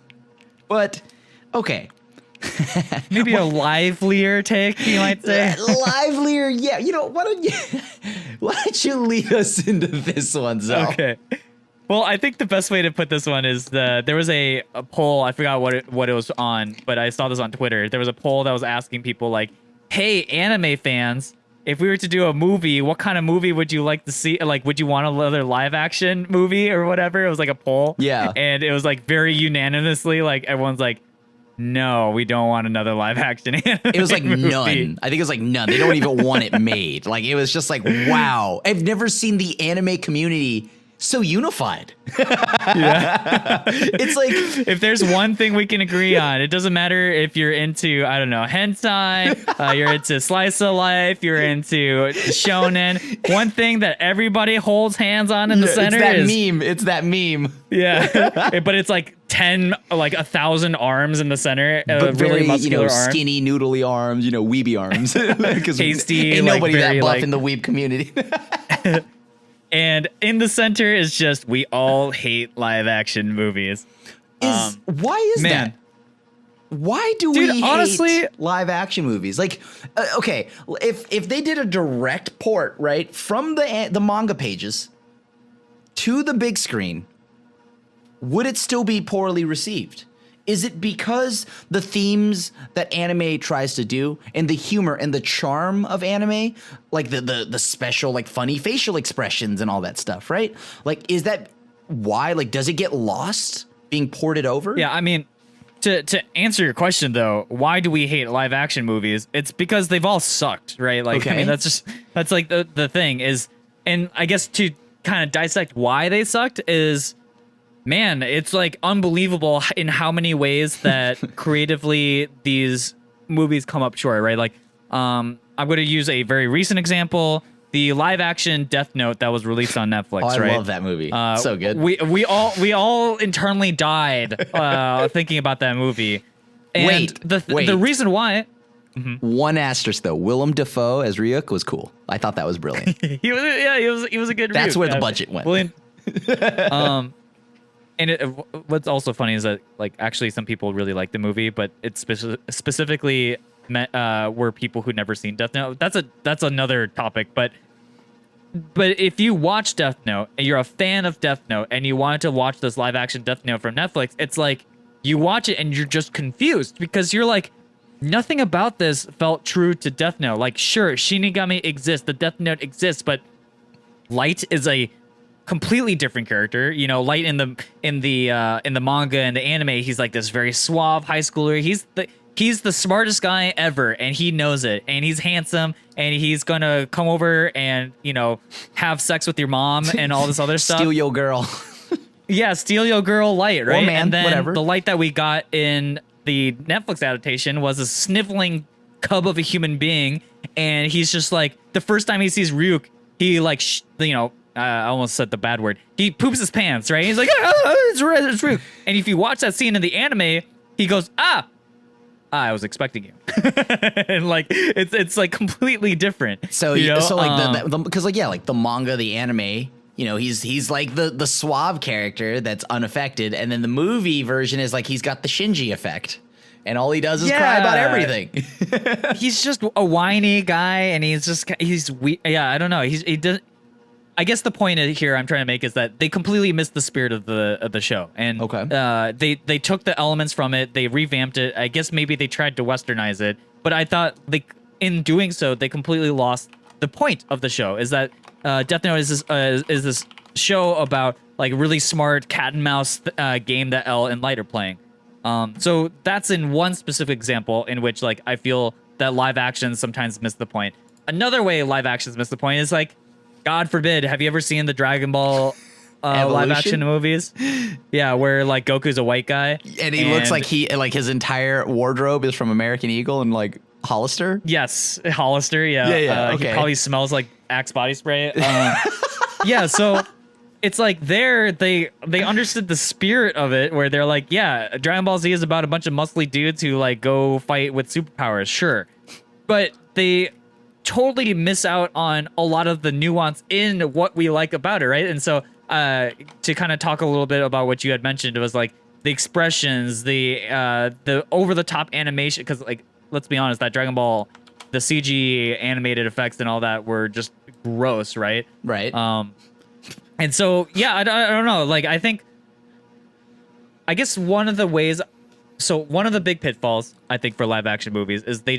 But, okay. Maybe a livelier take, you might say. Livelier, yeah. Why don't you lead us into this one, Xell? Okay. Well, I think the best way to put this one is there was a poll. I forgot what it was on, but I saw this on Twitter. There was a poll that was asking people like, hey, anime fans, if we were to do a movie, what kind of movie would you like to see? Like, would you want another live action movie or whatever? It was like a poll. Yeah. And it was like very unanimously, like everyone's like, no, we don't want another live action anime. It was like movie. none. I think it was like none. They don't even want it made. Like, it was just like, wow. I've never seen the anime community so unified. Yeah. It's like, if there's one thing we can agree on, it doesn't matter if you're into, I don't know, hentai, you're into slice of life, you're into shonen. One thing that everybody holds hands on in the center It's that meme. Yeah. But it's like 1,000 arms in the center. But very, really muscular arms. skinny, noodly arms, weeby arms. Tasty. Ain't nobody very, that buff in the weeb community. And in the center is just, we all hate live action movies. Why is that? Why do we honestly hate live action movies? Like, okay, if they did a direct port, right, from the manga pages to the big screen, would it still be poorly received? Is it because the themes that anime tries to do and the humor and the charm of anime, like the special, like funny facial expressions and all that stuff, right? Like, is that why? Like, does it get lost being ported over? Yeah, I mean, to answer your question though, why do we hate live action movies? It's because they've all sucked, right? Like, okay. I mean, that's like the thing is, and I guess to kind of dissect why they sucked is, man, it's like unbelievable in how many ways that creatively these movies come up short, right? Like, I'm going to use a very recent example. The live action Death Note that was released on Netflix, right? I love that movie. So good. We all internally died thinking about that movie. And wait. The reason why. One asterisk though, Willem Dafoe as Ryuk was cool. I thought that was brilliant. he was a good. That's Ryuk. where the budget went. And what's also funny is that like actually some people really like the movie, but it's specifically were people who'd never seen Death Note. That's another topic, but if you watch Death Note and you're a fan of Death Note and you wanted to watch this live action Death Note from Netflix, it's like you watch it and you're just confused because you're like, nothing about this felt true to Death Note. Like, sure, Shinigami exists, the Death Note exists, but Light is a completely different character. Light in the manga and the anime, he's like this very suave high schooler. He's the smartest guy ever, and he knows it. And he's handsome, and he's gonna come over and have sex with your mom and all this other stuff. Steal your girl. Yeah, steal your girl, Light, right? Or man, and then whatever. The Light that we got in the Netflix adaptation was a sniveling cub of a human being, and he's just like, the first time he sees Ryuk, he like I almost said the bad word. He poops his pants, right? He's like, it's Ryuk. And if you watch that scene in the anime, he goes, I was expecting you. And like, it's like completely different. So, because like the manga, the anime, he's like the suave character that's unaffected, and then the movie version is like he's got the Shinji effect, and all he does is cry about everything. He's just a whiny guy, and I don't know. He does. I guess the point here I'm trying to make is that they completely missed the spirit of the show, and they took the elements from it, they revamped it. I guess maybe they tried to westernize it, but I thought in doing so they completely lost the point of the show. Is that Death Note is this show about like really smart cat and mouse game that L and Light are playing. So that's in one specific example in which like I feel that live actions sometimes miss the point. Another way live actions miss the point is like, God forbid, have you ever seen the Dragon Ball live action movies? Yeah, where like Goku's a white guy and he looks like his entire wardrobe is from American Eagle and like Hollister. Yes, Hollister. Yeah, Okay. He probably smells like Axe body spray. Yeah, so it's like they understood the spirit of it, where they're like, yeah, Dragon Ball Z is about a bunch of muscly dudes who like go fight with superpowers, sure, but they totally miss out on a lot of the nuance in what we like about it, right? And so to kind of talk a little bit about what you had mentioned, it was like the expressions, the over the top animation, because like let's be honest, that Dragon Ball, the CG animated effects and all that were just gross, right? Right. And so yeah, I don't know, like I guess one of the big pitfalls I think for live action movies is they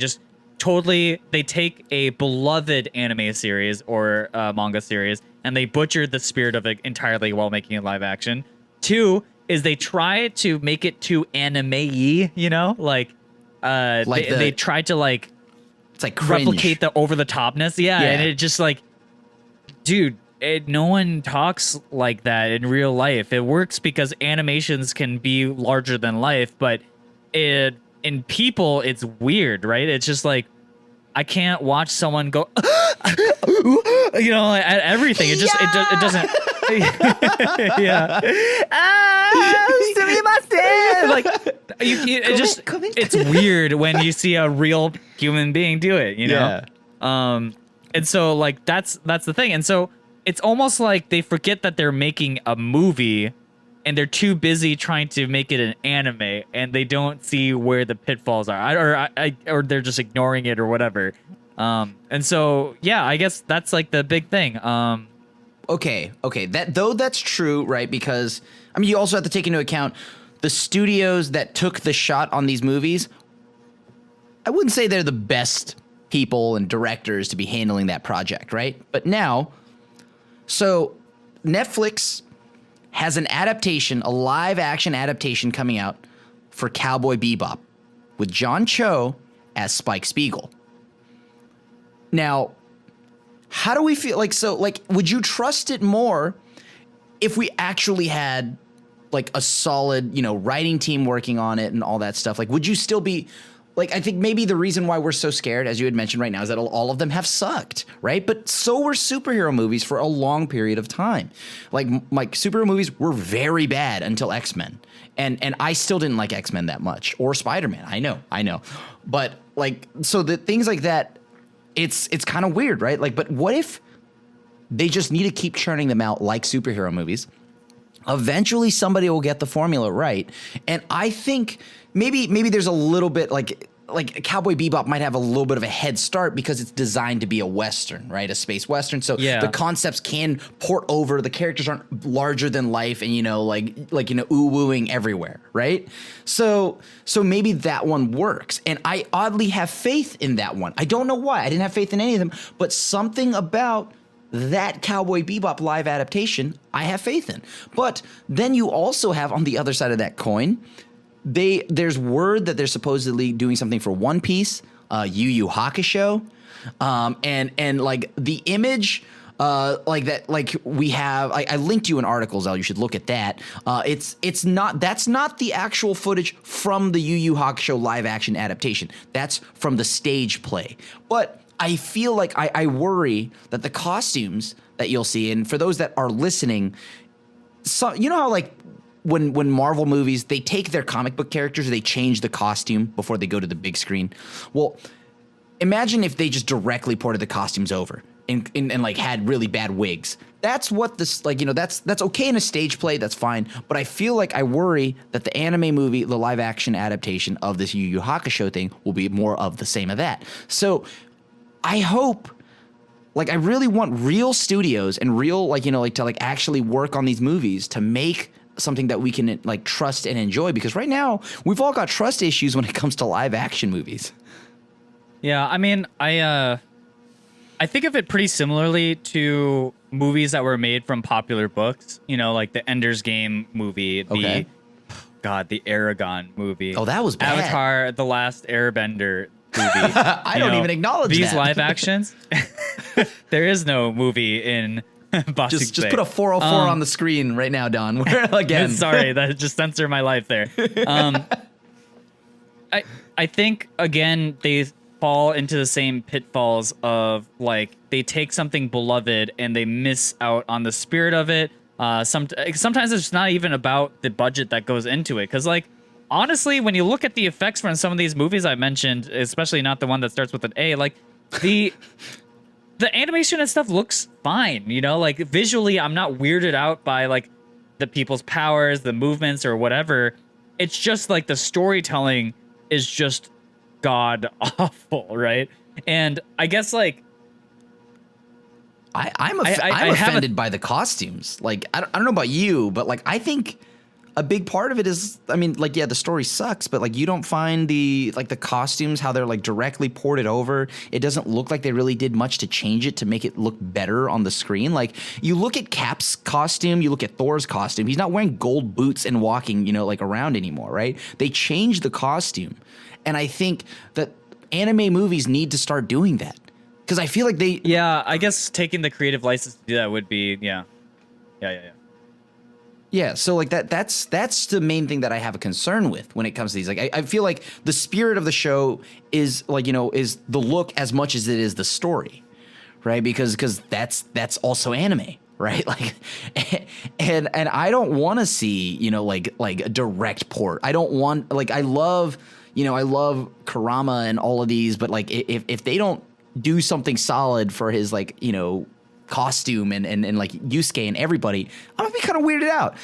take a beloved anime series or manga series and they butcher the spirit of it entirely while making it live action. Two is they try to make it too anime-y, they try to like it's like cringe. Replicate the over the topness. Yeah, and it just like, dude, no one talks like that in real life. It works because animations can be larger than life, but in people, it's weird, right? It's just like, I can't watch someone go, at everything. It just, it doesn't. Yeah. Like, it's weird when you see a real human being do it, Yeah. And so like, that's the thing. And so it's almost like they forget that they're making a movie and they're too busy trying to make it an anime, and they don't see where the pitfalls are, or they're just ignoring it or whatever. And so, yeah, I guess that's like the big thing. Okay. That's true, right? Because I mean, you also have to take into account the studios that took the shot on these movies. I wouldn't say they're the best people and directors to be handling that project, right? But now, so Netflix has an adaptation, a live action adaptation coming out for Cowboy Bebop with John Cho as Spike Spiegel. Now, how do we feel would you trust it more if we actually had like a solid, writing team working on it and all that stuff? Like, would you still be like, I think maybe the reason why we're so scared, as you had mentioned right now, is that all of them have sucked, right? But so were superhero movies for a long period of time. Like superhero movies were very bad until X-Men. And I still didn't like X-Men that much, or Spider-Man. I know. But like, so the things like that, it's kind of weird, right? Like, but what if they just need to keep churning them out like superhero movies? Eventually somebody will get the formula right. And I think maybe there's a little bit like Cowboy Bebop might have a little bit of a head start because it's designed to be a Western, right? A space Western. So the concepts can port over. The characters aren't larger than life and, ooh-wooing everywhere, right? So maybe that one works. And I oddly have faith in that one. I don't know why. I didn't have faith in any of them, but something about that Cowboy Bebop live adaptation, I have faith in. But then you also have on the other side of that coin, there's word that they're supposedly doing something for One Piece, Yu Yu Hakusho, and like the image, like that, like we have. I linked you an article, Zell. You should look at that. That's not the actual footage from the Yu Yu Hakusho live action adaptation. That's from the stage play, but I feel like I worry that the costumes that you'll see, and for those that are listening, so you know how like when Marvel movies, they take their comic book characters, they change the costume before they go to the big screen. Well, imagine if they just directly ported the costumes over. and like had really bad wigs. That's what this, like, you know, that's okay in a stage play, that's fine. But I feel like I worry that the anime movie, the live action adaptation of this Yu Yu Hakusho thing will be more of the same of that. So I hope, like, I really want real studios and real, like, you know, like to like actually work on these movies to make something that we can like trust and enjoy, because right now we've all got trust issues when it comes to live action movies. Yeah, I mean, I think of it pretty similarly to movies that were made from popular books. You know, like the Ender's Game movie, the Aragon movie. Oh, that was bad. Avatar: The Last Airbender movie. I don't even acknowledge these that. live actions. There is no movie in just put a 404 on the screen right now, Don. Again. Sorry, that just censored my life there. I think again they fall into the same pitfalls of like they take something beloved and they miss out on the spirit of it. Sometimes it's not even about the budget that goes into it, because like honestly, when you look at the effects from some of these movies I mentioned, especially not the one that starts with an A, like the animation and stuff looks fine, you know, like visually I'm not weirded out by like the people's powers, the movements or whatever. It's just like the storytelling is just god awful, right? And I guess like I'm offended by the costumes. Like I don't know about you, but like I think a big part of it is, I mean, like, yeah, the story sucks, but like you don't find the costumes, how they're like directly ported over. It doesn't look like they really did much to change it to make it look better on the screen. Like you look at Cap's costume, you look at Thor's costume. He's not wearing gold boots and walking, you know, like around anymore, right? They changed the costume. And I think that anime movies need to start doing that, because I feel like they... Yeah, I guess taking the creative license to do that would be, yeah. Yeah, so like that's the main thing that I have a concern with when it comes to these. Like I feel like the spirit of the show is like, you know, is the look as much as it is the story, right? Because that's also anime, right? Like, and I don't want to see, you know, like a direct port. I don't want, like, I love Kurama and all of these, but like if they don't do something solid for his, like, you know, costume and like Yusuke and everybody, I'm gonna be kind of weirded out.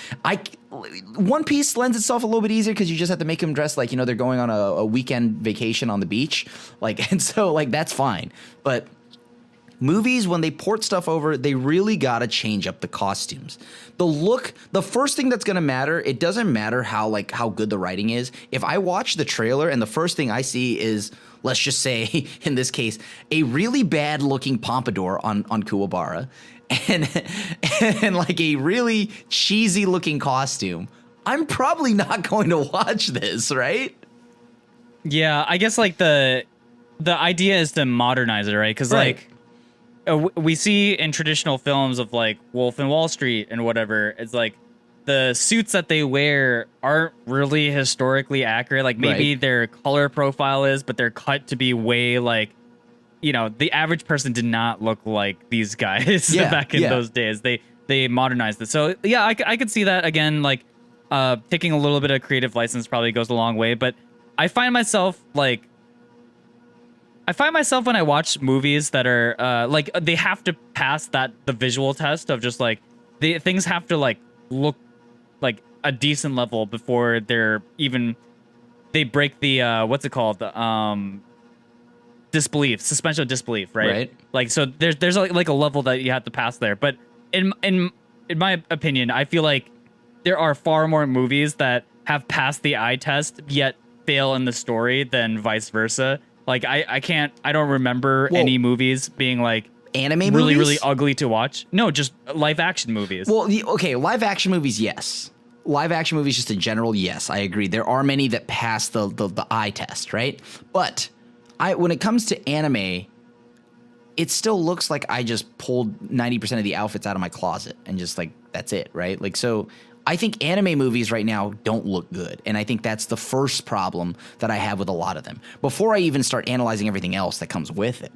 One Piece lends itself a little bit easier because you just have to make them dress like, you know, they're going on a weekend vacation on the beach, like, and so like that's fine. But movies, when they port stuff over, they really gotta change up the costumes. The look, the first thing that's gonna matter, it doesn't matter how good the writing is. If I watch the trailer and the first thing I see is, let's just say, in this case, a really bad looking pompadour on Kuwabara and like a really cheesy looking costume, I'm probably not going to watch this, right? Yeah, I guess like the idea is to modernize it, right? Because like we see in traditional films of like Wolf and Wall Street and whatever, it's like the suits that they wear aren't really historically accurate. Like maybe their color profile is, but they're cut to be way like, you know, the average person did not look like these guys back in those days. They modernized it. So yeah, I could see that again. Like taking a little bit of creative license probably goes a long way. But I find myself when I watch movies that are like they have to pass the visual test of just like things have to like look like a decent level before they break the what's it called, suspension of disbelief, right? Like so there's like a level that you have to pass there. But in my opinion, I feel like there are far more movies that have passed the eye test yet fail in the story than vice versa. Like I don't remember any movies being like anime really movies? really ugly to watch. No, just live action movies. Well, okay, live action movies, yes. Live action movies just in general, yes, I agree. There are many that pass the eye test, right? But when it comes to anime, it still looks like I just pulled 90% of the outfits out of my closet and just like that's it, right? Like so I think anime movies right now don't look good. And I think that's the first problem that I have with a lot of them before I even start analyzing everything else that comes with it.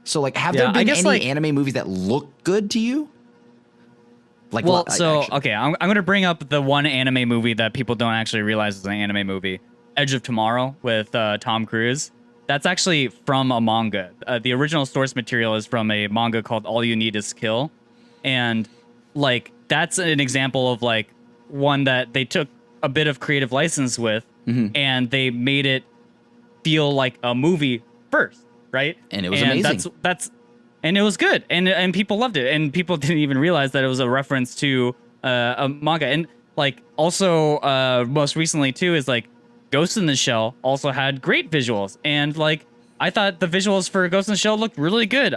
So, like, have there been any anime movies that look good to you? Like, well, okay, I'm going to bring up the one anime movie that people don't actually realize is an anime movie, Edge of Tomorrow with Tom Cruise. that's actually from a manga. The original source material is from a manga called All You Need Is Kill, and like that's an example of like one that they took a bit of creative license with, and they made it feel like a movie first, right? And it was amazing. And it was good, and people loved it, and people didn't even realize that it was a reference to a manga. And like also most recently too is like Ghost in the Shell also had great visuals, and like I thought the visuals for Ghost in the Shell looked really good.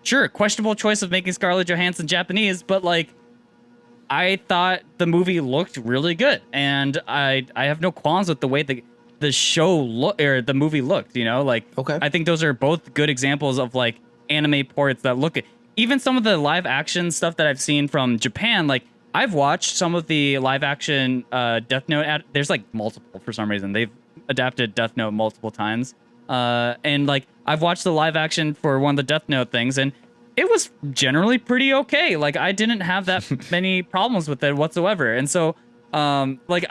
Sure, questionable choice of making Scarlett Johansson Japanese, but like I thought the movie looked really good, and I have no qualms with the way the show or the movie looked. You know, like okay. I think those are both good examples of like anime ports that look at even some of the live action stuff that I've seen from Japan. Like I've watched some of the live action Death Note. There's like multiple for some reason. They've adapted Death Note multiple times. And like I've watched the live action for one of the Death Note things, and it was generally pretty okay. Like I didn't have that many problems with it whatsoever. And so like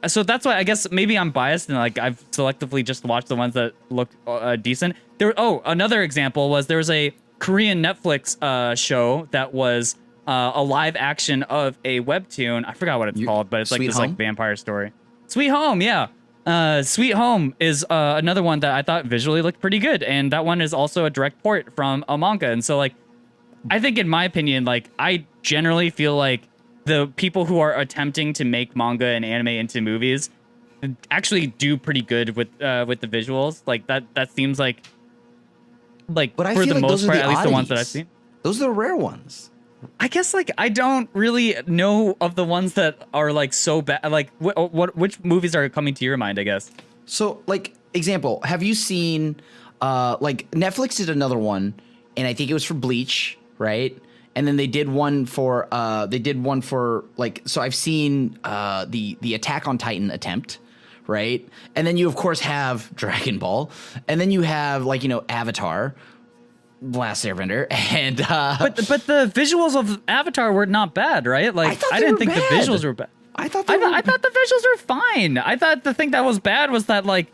so that's why I guess maybe I'm biased and like I've selectively just watched the ones that looked decent. Another example was there was a Korean Netflix show that was a live action of a webtoon. I forgot what it's called, but it's like this like vampire story. Sweet Home, yeah. Sweet Home is another one that I thought visually looked pretty good, and that one is also a direct port from a manga. And so like I think in my opinion, like I generally feel like the people who are attempting to make manga and anime into movies actually do pretty good with the visuals. Like that seems like but I for feel the like most part, at least the ones that oddities. I've seen. Those are the rare ones. I guess like I don't really know of the ones that are like so bad. Like which movies are coming to your mind? I guess. So like example, have you seen like Netflix did another one, and I think it was for Bleach, right? And then they did one for like, so I've seen the Attack on Titan attempt, right? And then you of course have Dragon Ball, and then you have like, you know, Avatar, The Last Airbender, and but the visuals of Avatar were not bad, right? Like I didn't think the visuals were bad. I thought the visuals were fine. I thought the thing that was bad was that like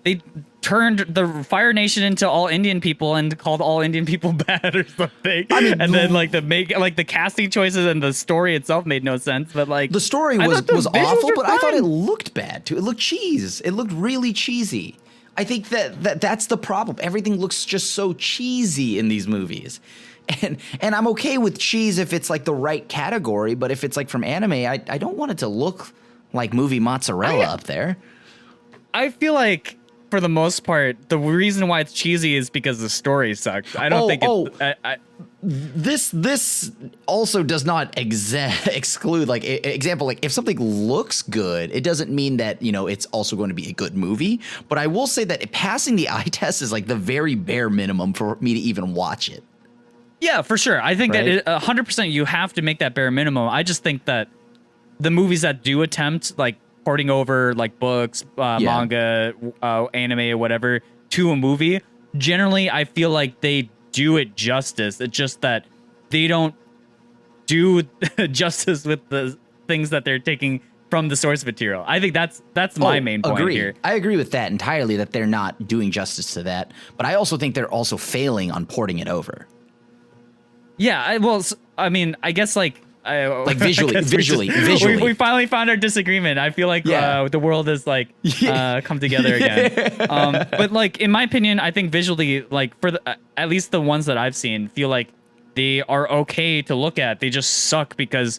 they turned the Fire Nation into all Indian people and called all Indian people bad or something. I mean, and then like the casting choices and the story itself made no sense. But like the story was awful, but I thought it looked bad too. It looked cheese. It looked really cheesy. I think that's the problem. Everything looks just so cheesy in these movies. And I'm okay with cheese if it's like the right category, but if it's like from anime, I don't want it to look like movie mozzarella up there. I feel like for the most part, the reason why it's cheesy is because the story sucks. I don't think this also does not exclude like example, like if something looks good, it doesn't mean that, you know, it's also going to be a good movie. But I will say that passing the eye test is like the very bare minimum for me to even watch it. Yeah, for sure. I think that 100% you have to make that bare minimum. I just think that the movies that do attempt like porting over like books, manga, anime, or whatever to a movie, generally I feel like they do it justice. It's just that they don't do justice with the things that they're taking from the source material. I think that's my main point here. I agree with that entirely, that they're not doing justice to that. But I also think they're also failing on porting it over. Yeah, I mean, I guess like visually. We finally found our disagreement. I feel like the world has like come together again. But like in my opinion, I think visually, like for at least the ones that I've seen, feel like they are okay to look at. They just suck because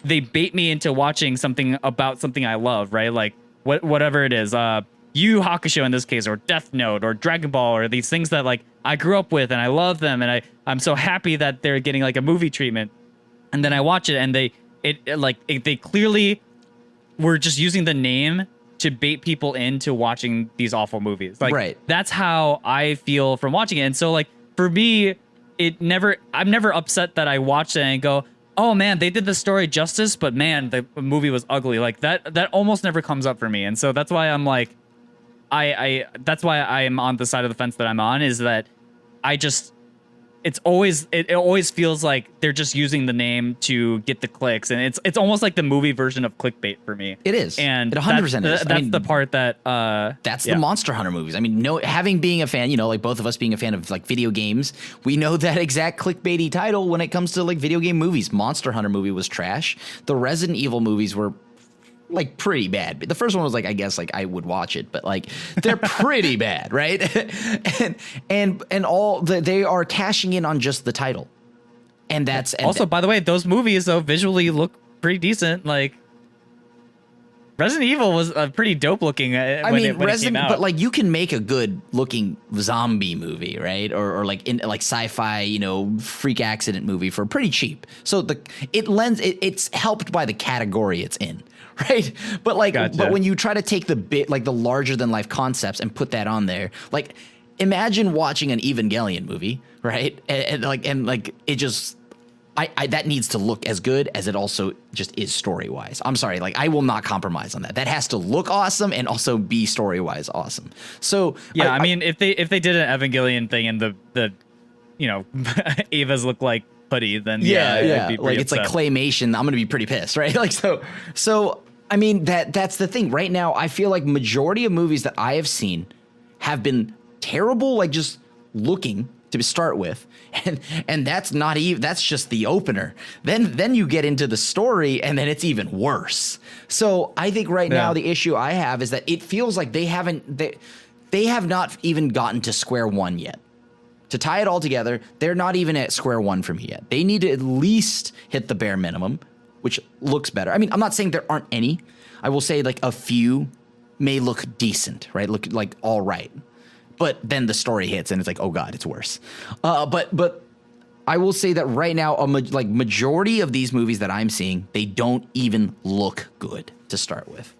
they bait me into watching something about something I love, right? Like whatever it is, Yu Hakusho in this case, or Death Note, or Dragon Ball, or these things that like I grew up with and I love them, and I'm so happy that they're getting like a movie treatment. And then I watch it, and they clearly were just using the name to bait people into watching these awful movies. Like that's how I feel from watching it. And so like for me, I'm never upset that I watched it and go, oh man, they did the story justice, but man, the movie was ugly. Like that almost never comes up for me. And so that's why I'm like, that's why I'm on the side of the fence that I'm on, is that it always feels like they're just using the name to get the clicks, and it's almost like the movie version of clickbait for me. It is, and it 100% is. That's the part that that's the Monster Hunter movies. I mean, having being a fan, like both of us being a fan of like video games, we know that exact clickbaity title when it comes to like video game movies. Monster Hunter movie was trash. The Resident Evil movies were like pretty bad. The first one was like, I guess like I would watch it, but like they're pretty bad, right? and all they are cashing in on just the title. And that's also, by the way, those movies though visually look pretty decent. Like Resident Evil was pretty dope looking when it came out. But like you can make a good looking zombie movie, right? Or like in like sci-fi, freak accident movie for pretty cheap. So it's helped by the category it's in. Right. But like, Gotcha. But when you try to take the larger than life concepts and put that on there, like imagine watching an Evangelion movie, right? And it just, that needs to look as good as it also just is story wise. I'm sorry. Like I will not compromise on that. That has to look awesome and also be story wise awesome. So yeah, I mean, if they did an Evangelion thing and the Evas look like putty, then yeah. Be like it's upset. like claymation. I'm gonna be pretty pissed, right? Like so. I mean that's the thing. Right now, I feel like majority of movies that I have seen have been terrible, like just looking to start with, and that's not even that's just the opener. Then you get into the story, and then it's even worse. So I think right now the issue I have is that it feels like they have not even gotten to square one yet. To tie it all together, they're not even at square one for me yet. They need to at least hit the bare minimum, which looks better. I mean, I'm not saying there aren't any. I will say like a few may look decent, right? Look like all right. But then the story hits and it's like, oh God, it's worse. But I will say that right now, majority of these movies that I'm seeing, they don't even look good to start with.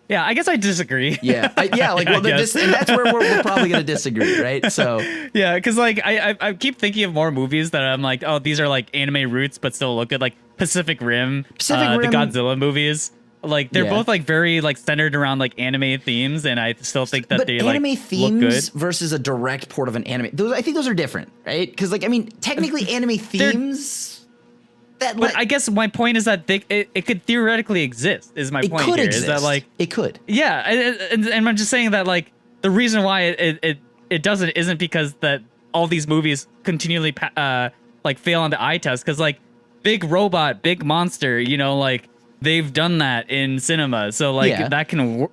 Yeah, I guess I disagree. Yeah, and that's where we're probably gonna disagree, right? So yeah, because like I keep thinking of more movies that I'm like, oh, these are like anime roots, but still look good, like Pacific Rim, the Godzilla movies. Like they're both like very like centered around like anime themes, and I still think that they like anime themes look good versus a direct port of an anime. I think those are different, right? Because like I mean, technically anime themes. But I guess my point is that it could theoretically exist. Is my point here? Exist. Is that like it could? Yeah, and I'm just saying that like the reason why it doesn't isn't because that all these movies continually like fail on the eye test, because like big robot, big monster, like they've done that in cinema, so like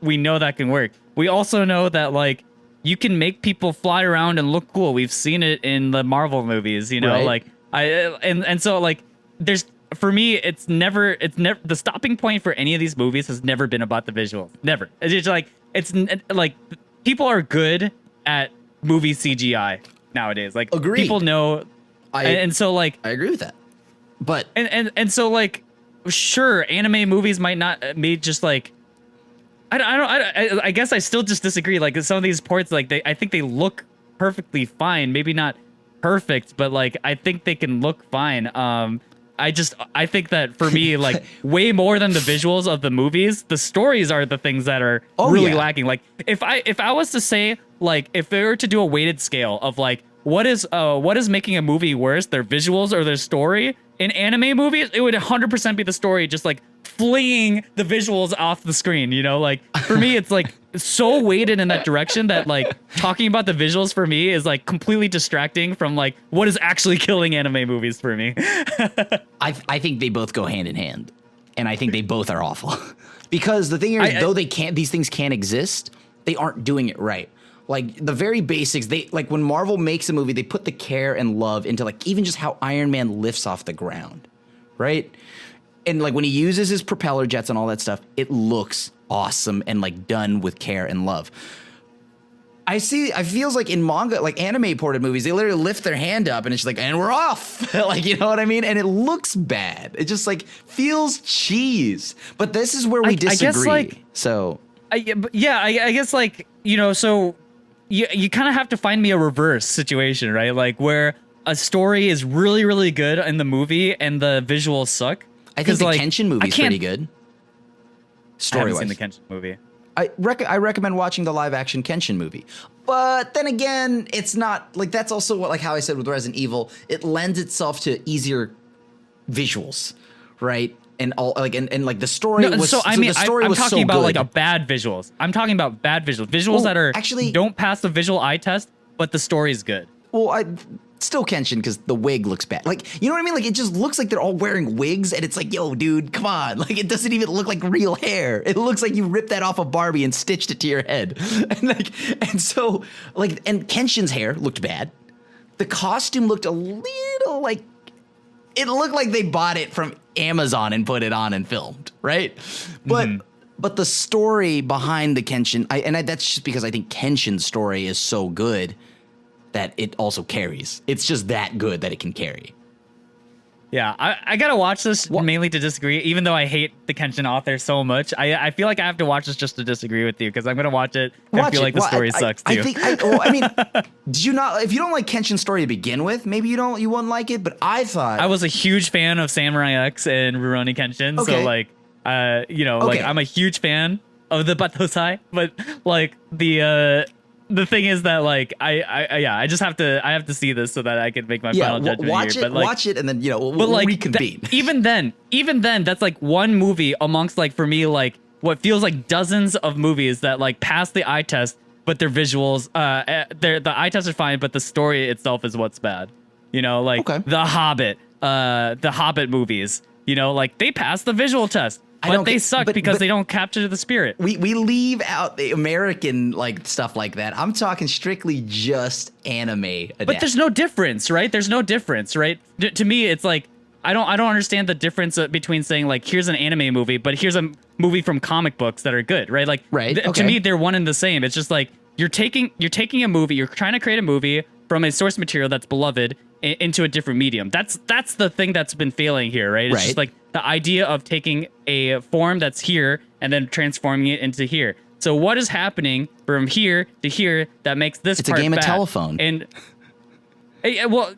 we know that can work. We also know that like you can make people fly around and look cool. We've seen it in the Marvel movies, right. Like and so like. For me, it's never the stopping point for any of these movies has never been about the visuals. Never. It's like people are good at movie CGI nowadays. Like Agreed. People know, and so like I agree with that. But and so like sure, anime movies might not be just like I guess I still just disagree. Like some of these ports, like I think they look perfectly fine. Maybe not perfect, but like I think they can look fine. I think that for me, like way more than the visuals of the movies, the stories are the things that are really lacking. Like if I was to say, like, if they were to do a weighted scale of like what is making a movie worse, their visuals or their story in anime movies, it would 100% be the story, just like flinging the visuals off the screen. Like for me, it's like so weighted in that direction that like talking about the visuals for me is like completely distracting from like what is actually killing anime movies for me. I think they both go hand in hand, and I think they both are awful. Because the thing is, though these things can't exist, they aren't doing it right. Like the very basics, they like when Marvel makes a movie, they put the care and love into like even just how Iron Man lifts off the ground, right? And like when he uses his propeller jets and all that stuff, it looks awesome and like done with care and love. I feels like in manga, like anime ported movies, they literally lift their hand up and it's like, and we're off. Like, you know what I mean? And it looks bad. It just like feels cheese. But this is where we disagree. I guess like, so. I guess like, so you kind of have to find me a reverse situation, right? Like where a story is really, really good in the movie and the visuals suck. I think the Kenshin movie is pretty good. Story-wise. I haven't seen the Kenshin movie. I recommend watching the live action Kenshin movie. But then again, it's not like that's also what, like how I said with Resident Evil, it lends itself to easier visuals, right? And all like and like the story was so I mean the story I'm was talking so about good. like a bad visuals. I'm talking about bad visuals that are actually don't pass the visual eye test, but the story's good. Well, I still Kenshin because the wig looks bad. Like, you know what I mean? Like, it just looks like they're all wearing wigs, and it's like, yo, dude, come on. Like, it doesn't even look like real hair. It looks like you ripped that off of Barbie and stitched it to your head. And so, like, and Kenshin's hair looked bad. The costume looked a little like, it looked like they bought it from Amazon and put it on and filmed, right? But the story behind the Kenshin, that's just because I think Kenshin's story is so good that it also carries. It's just that good that it can carry. Yeah, I gotta watch this mainly to disagree, even though I hate the Kenshin author so much. I feel like I have to watch this just to disagree with you, because I'm gonna watch it and feel like the story sucks too. I mean, did you not? If you don't like Kenshin's story to begin with, maybe you wouldn't like it. But I thought I was a huge fan of Samurai X and Rurouni Kenshin, so like, like I'm a huge fan of the Batosai, but like the thing is that like I just have to see this so that I can make my final judgment watch here. It, but like, watch it, and then we'll reconvene. Even then, that's like one movie amongst like for me like what feels like dozens of movies that like pass the eye test, but their visuals, the eye tests are fine, but the story itself is what's bad. You know, like the Hobbit movies. You know, like they pass the visual test. But they suck because they don't capture the spirit. We leave out the American like stuff like that. I'm talking strictly just anime adaptation. But there's no difference, right? There's no difference, right? To me, it's like I don't understand the difference between saying like here's an anime movie, but here's a movie from comic books that are good, right? Like to me, they're one and the same. It's just like you're taking a movie, you're trying to create a movie from a source material that's beloved into a different medium. That's the thing that's been failing here, right? It's just like the idea of taking a form that's here and then transforming it into here. So what is happening from here to here that makes this it's part a game bad? of telephone. And well,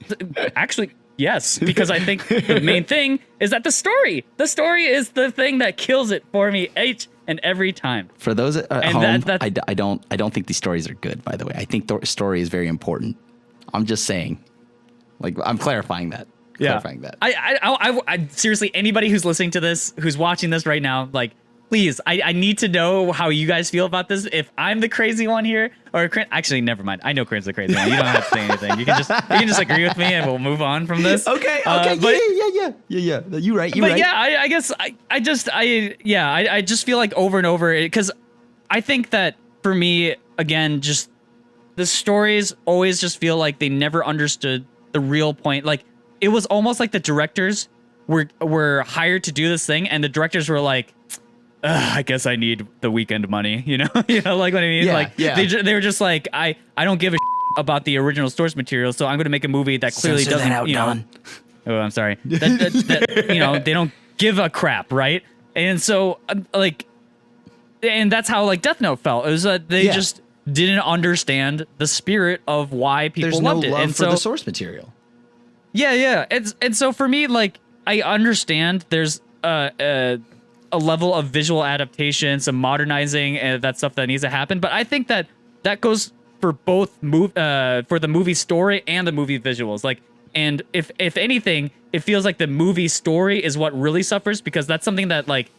actually, yes, because I think the main thing is that the story is the thing that kills it for me each and every time. For those at home, I don't think these stories are good, by the way. I think the story is very important. I'm just saying. Like, I'm clarifying that. Clarifying that. I seriously, anybody who's listening to this, who's watching this right now, like, please, I need to know how you guys feel about this. If I'm the crazy one here, or actually, never mind. I know Crim's the crazy one. You don't have to say anything. You can just agree with me, and we'll move on from this. Okay. But, Yeah. You're right. But yeah, I guess I just feel like over and over, because I think that for me, again, just the stories always just feel like they never understood the real point. Like, it was almost like the directors were hired to do this thing, and the directors were like, I guess I need the weekend money, you know, like what I mean? They were just like, I don't give a about the original source material, so I'm going to make a movie that clearly doesn't, Don. Oh, I'm sorry. That they don't give a crap, right? And so, and that's how like Death Note felt. It was that they just didn't understand the spirit of why people loved it. Love and for the source material. Yeah. And so for me, like, I understand there's a level of visual adaptation, some modernizing, and that stuff that needs to happen. But I think that goes for both for the movie story and the movie visuals. Like, and if anything, it feels like the movie story is what really suffers, because that's something that like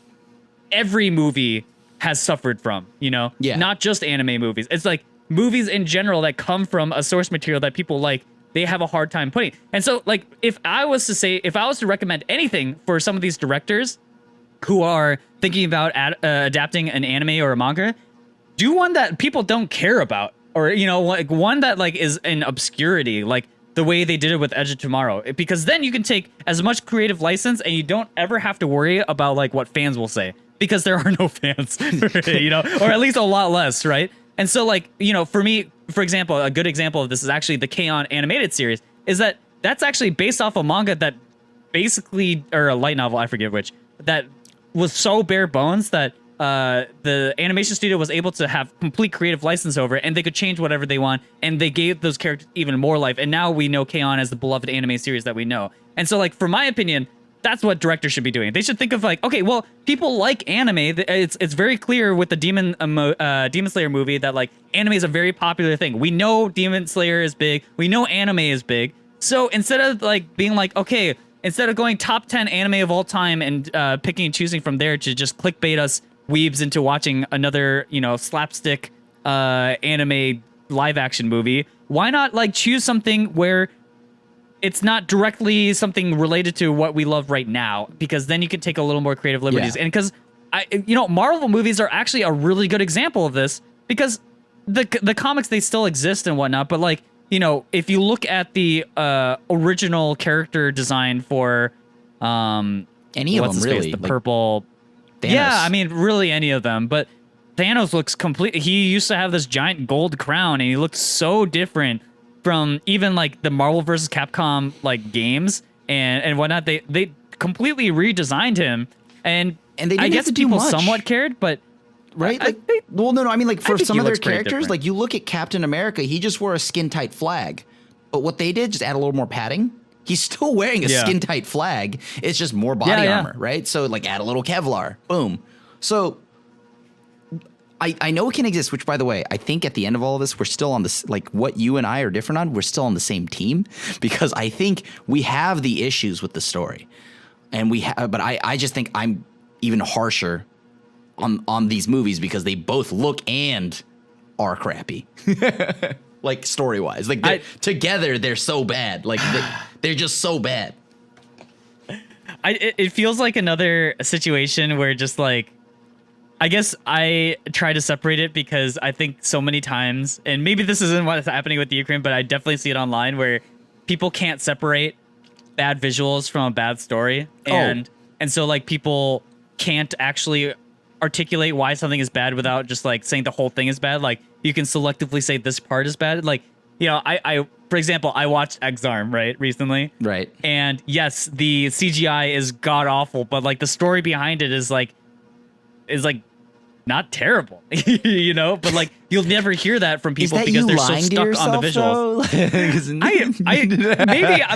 every movie has suffered from, you know? Yeah. Not just anime movies. It's like movies in general that come from a source material that people like, they have a hard time putting. And so, like, if I was to recommend anything for some of these directors who are thinking about adapting an anime or a manga, do one that people don't care about, or, you know, like one that like is in obscurity, like the way they did it with Edge of Tomorrow, because then you can take as much creative license and you don't ever have to worry about like what fans will say, because there are no fans, you know, or at least a lot less, right? And so, like, you know, for me, for example, a good example of this is actually the K-On! Animated series. Is that's actually based off a manga that basically, or a light novel, I forget which, that was so bare bones that the animation studio was able to have complete creative license over it, and they could change whatever they want, and they gave those characters even more life. And now we know K-On! As the beloved anime series that we know. And so, like, for my opinion, that's what directors should be doing. They should think of like, okay, well, people like anime. It's very clear with the Demon Slayer movie that like anime is a very popular thing. We know Demon Slayer is big. We know anime is big. So instead of like being like, okay, instead of going top 10 anime of all time and picking and choosing from there to just clickbait us weebs into watching another, slapstick anime live action movie, why not like choose something where it's not directly something related to what we love right now, because then you can take a little more creative liberties. Yeah. And because Marvel movies are actually a really good example of this, because the comics, they still exist and whatnot, but like, if you look at the original character design for any of them, really, the purple Thanos. Yeah, I mean, really any of them, but Thanos looks complete. He used to have this giant gold crown, and he looked so different from even like the Marvel vs. Capcom like games and whatnot. They completely redesigned him, and they didn't I guess have to do people much. somewhat cared, but right? No. I mean, like for some he of their looks pretty characters, different. like you look at Captain America, he just wore a skin tight flag, but what they did just add a little more padding. He's still wearing a skin tight flag. It's just more body armor, right? So like add a little Kevlar, boom. So I know it can exist, which, by the way, I think at the end of all of this, we're still on this, like what you and I are different on, we're still on the same team, because I think we have the issues with the story. And but I just think I'm even harsher on these movies because they both look and are crappy. Like story-wise. Like together, they're so bad. Like they're just so bad. It feels like another situation where just like, I guess I try to separate it because I think so many times, and maybe this isn't what's happening with the Ukraine, but I definitely see it online where people can't separate bad visuals from a bad story. And so like people can't actually articulate why something is bad without just like saying the whole thing is bad. Like you can selectively say this part is bad. Like, I for example, I watched Exarm, right, recently. Right. And yes, the CGI is god awful, but like the story behind it is like not terrible, but like you'll never hear that from people because they're so stuck on the visuals.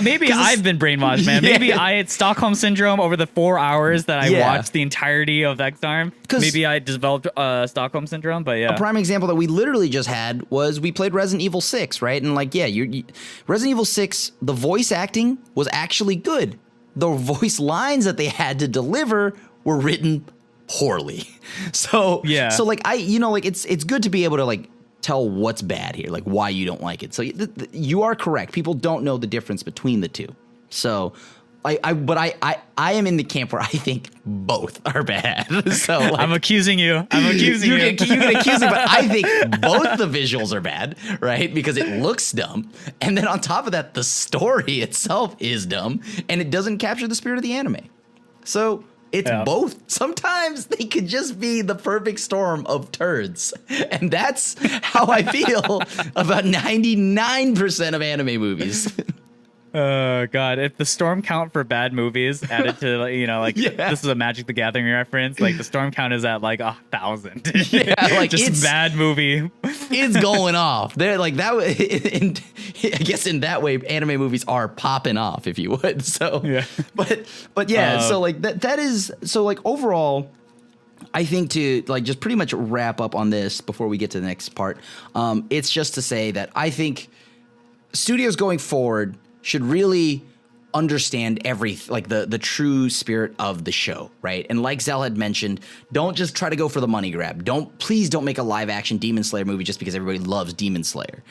Maybe I've been brainwashed, man. Maybe I had Stockholm syndrome over the 4 hours that I watched the entirety of Exarm. Maybe I developed Stockholm syndrome, but yeah. A prime example that we literally just had was we played Resident Evil 6, right? And like, Resident Evil 6, the voice acting was actually good. The voice lines that they had to deliver were written poorly. So like it's good to be able to like tell what's bad here, like why you don't like it. So you are correct. People don't know the difference between the two. So I am in the camp where I think both are bad. So like, I'm accusing you. You can accuse me, but I think both the visuals are bad, right? Because it looks dumb, and then on top of that, the story itself is dumb, and it doesn't capture the spirit of the anime. So it's both. Sometimes they could just be the perfect storm of turds. And that's how I feel about 99% of anime movies. Oh God! If the storm count for bad movies added to this is a Magic the Gathering reference, like the storm count is at like 1,000. Yeah, like just bad movie. It's going off. They're like that. I guess in that way, anime movies are popping off, if you would. So but yeah. So like that is so like overall. I think to like just pretty much wrap up on this before we get to the next part. It's just to say that I think studios going forward should really understand the true spirit of the show, right? And like Xell had mentioned, don't just try to go for the money grab. Please don't make a live action Demon Slayer movie just because everybody loves Demon Slayer.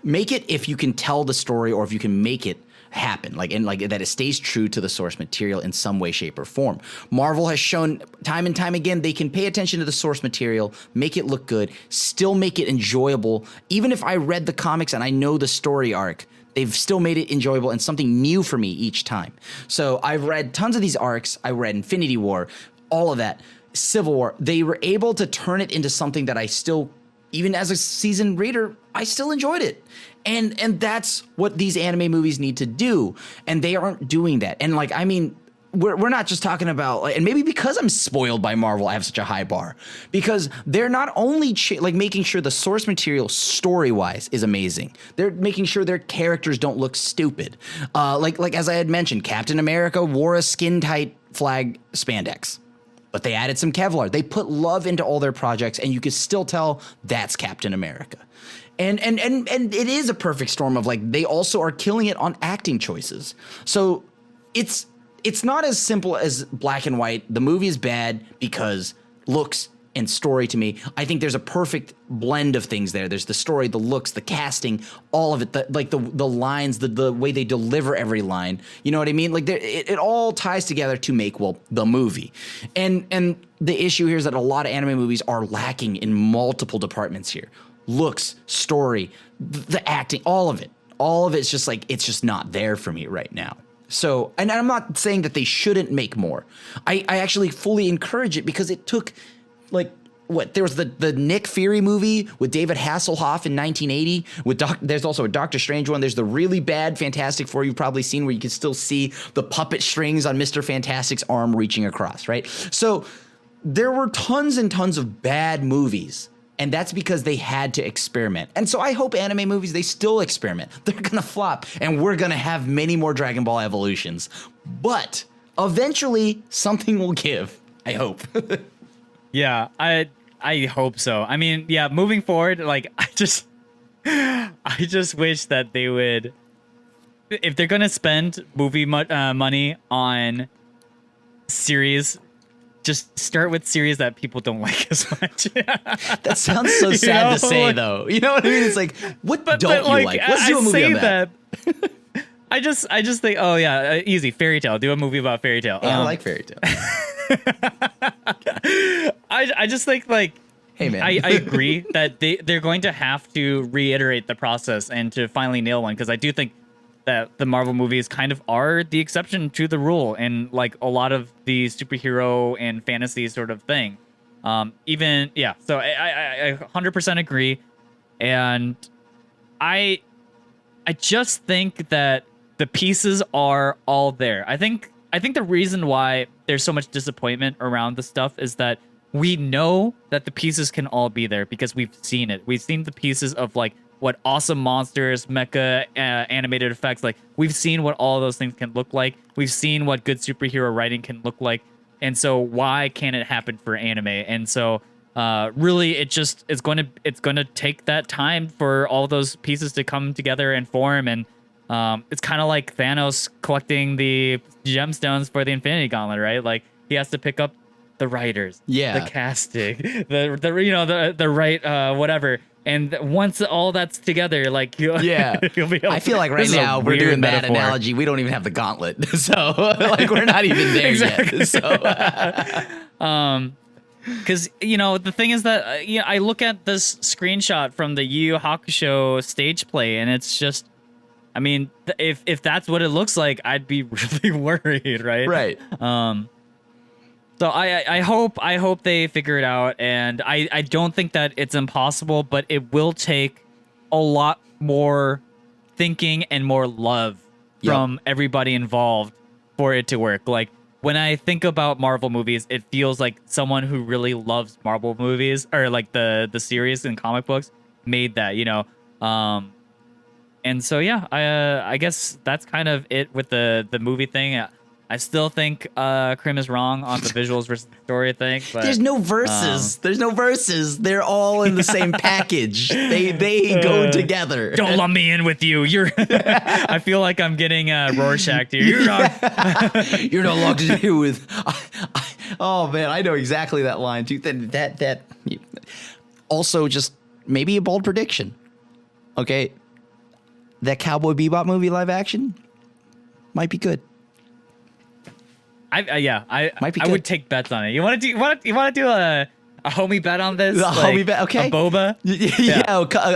Make it if you can tell the story or if you can make it happen, and that it stays true to the source material in some way, shape, or form. Marvel has shown time and time again they can pay attention to the source material, make it look good, still make it enjoyable. Even if I read the comics and I know the story arc, they've still made it enjoyable and something new for me each time. So I've read tons of these arcs. I read Infinity War, all of that, Civil War. They were able to turn it into something that I still, even as a seasoned reader, I still enjoyed it. And that's what these anime movies need to do. And they aren't doing that. And like, I mean, we're not just talking about, like, and maybe because I'm spoiled by Marvel, I have such a high bar, because they're not only like making sure the source material story wise is amazing. They're making sure their characters don't look stupid. Like as I had mentioned, Captain America wore a skin tight flag spandex, but they added some Kevlar. They put love into all their projects, and you can still tell that's Captain America. And it is a perfect storm of, like, they also are killing it on acting choices. So it's not as simple as black and white. The movie is bad because looks and story to me. I think there's a perfect blend of things there. There's the story, the looks, the casting, all of it, the lines, the way they deliver every line. You know what I mean? Like, it all ties together to make, well, the movie. And the issue here is that a lot of anime movies are lacking in multiple departments here. Looks, story, the acting, all of it. All of it's just like, it's just not there for me right now. So, and I'm not saying that they shouldn't make more. I actually fully encourage it, because it took, like, there was the Nick Fury movie with David Hasselhoff in 1980. There's also a Doctor Strange one. There's the really bad Fantastic Four you've probably seen, where you can still see the puppet strings on Mr. Fantastic's arm reaching across, right? So there were tons and tons of bad movies. And that's because they had to experiment. And so I hope anime movies, they still experiment. They're going to flop, and we're going to have many more Dragon Ball evolutions. But eventually something will give, I hope. Yeah, I hope so. I mean, yeah, moving forward, like, I just wish that they would, if they're going to spend movie money on series, just start with series that people don't like as much. That sounds so sad to say, though. You know what I mean? It's like, what don't you like? Let's do a movie on that. I just think, oh yeah, easy, Fairy Tail. Do a movie about Fairy Tail. Yeah, I like Fairy Tail. I just think, like, hey man, I agree that they're going to have to reiterate the process and to finally nail one, because I do think that the Marvel movies kind of are the exception to the rule, and, like, a lot of the superhero and fantasy sort of thing. So I 100% agree, and I just think that the pieces are all there. I think the reason why there's so much disappointment around the stuff is that we know that the pieces can all be there because we've seen it. We've seen the pieces of, like, what awesome monsters, mecha, animated effects, like, we've seen what all of those things can look like. We've seen what good superhero writing can look like. And so why can't it happen for anime? And so really it's going to take that time for all those pieces to come together and form. And it's kind of like Thanos collecting the gemstones for the Infinity Gauntlet, right? Like, he has to pick up the writers, the casting, the right whatever. And once all that's together, like, you'll be able, I feel like right now we're doing that metaphor. Analogy. We don't even have the gauntlet, so like, we're not even there yet. So, because the thing is that I look at this screenshot from the Yu Yu Hakusho stage play, and it's just, I mean, if that's what it looks like, I'd be really worried, right? Right. So I hope they figure it out, and I don't think that it's impossible, but it will take a lot more thinking and more love from everybody involved for it to work. Like, when I think about Marvel movies, it feels like someone who really loves Marvel movies, or like the series and comic books, made that, and so yeah, I guess that's kind of it with the movie thing. I still think Crim is wrong on the visuals versus the story thing. But, there's no verses. There's no verses. They're all in the same package. They go together. Don't lump me in with you. I feel like I'm getting Rorschach here. You're no longer to do with. Oh man, I know exactly that line too. That. Also, just maybe a bold prediction. Okay, that Cowboy Bebop movie live action might be good. I would take bets on it. You want to do a homie bet on this? Homie bet, okay. A boba?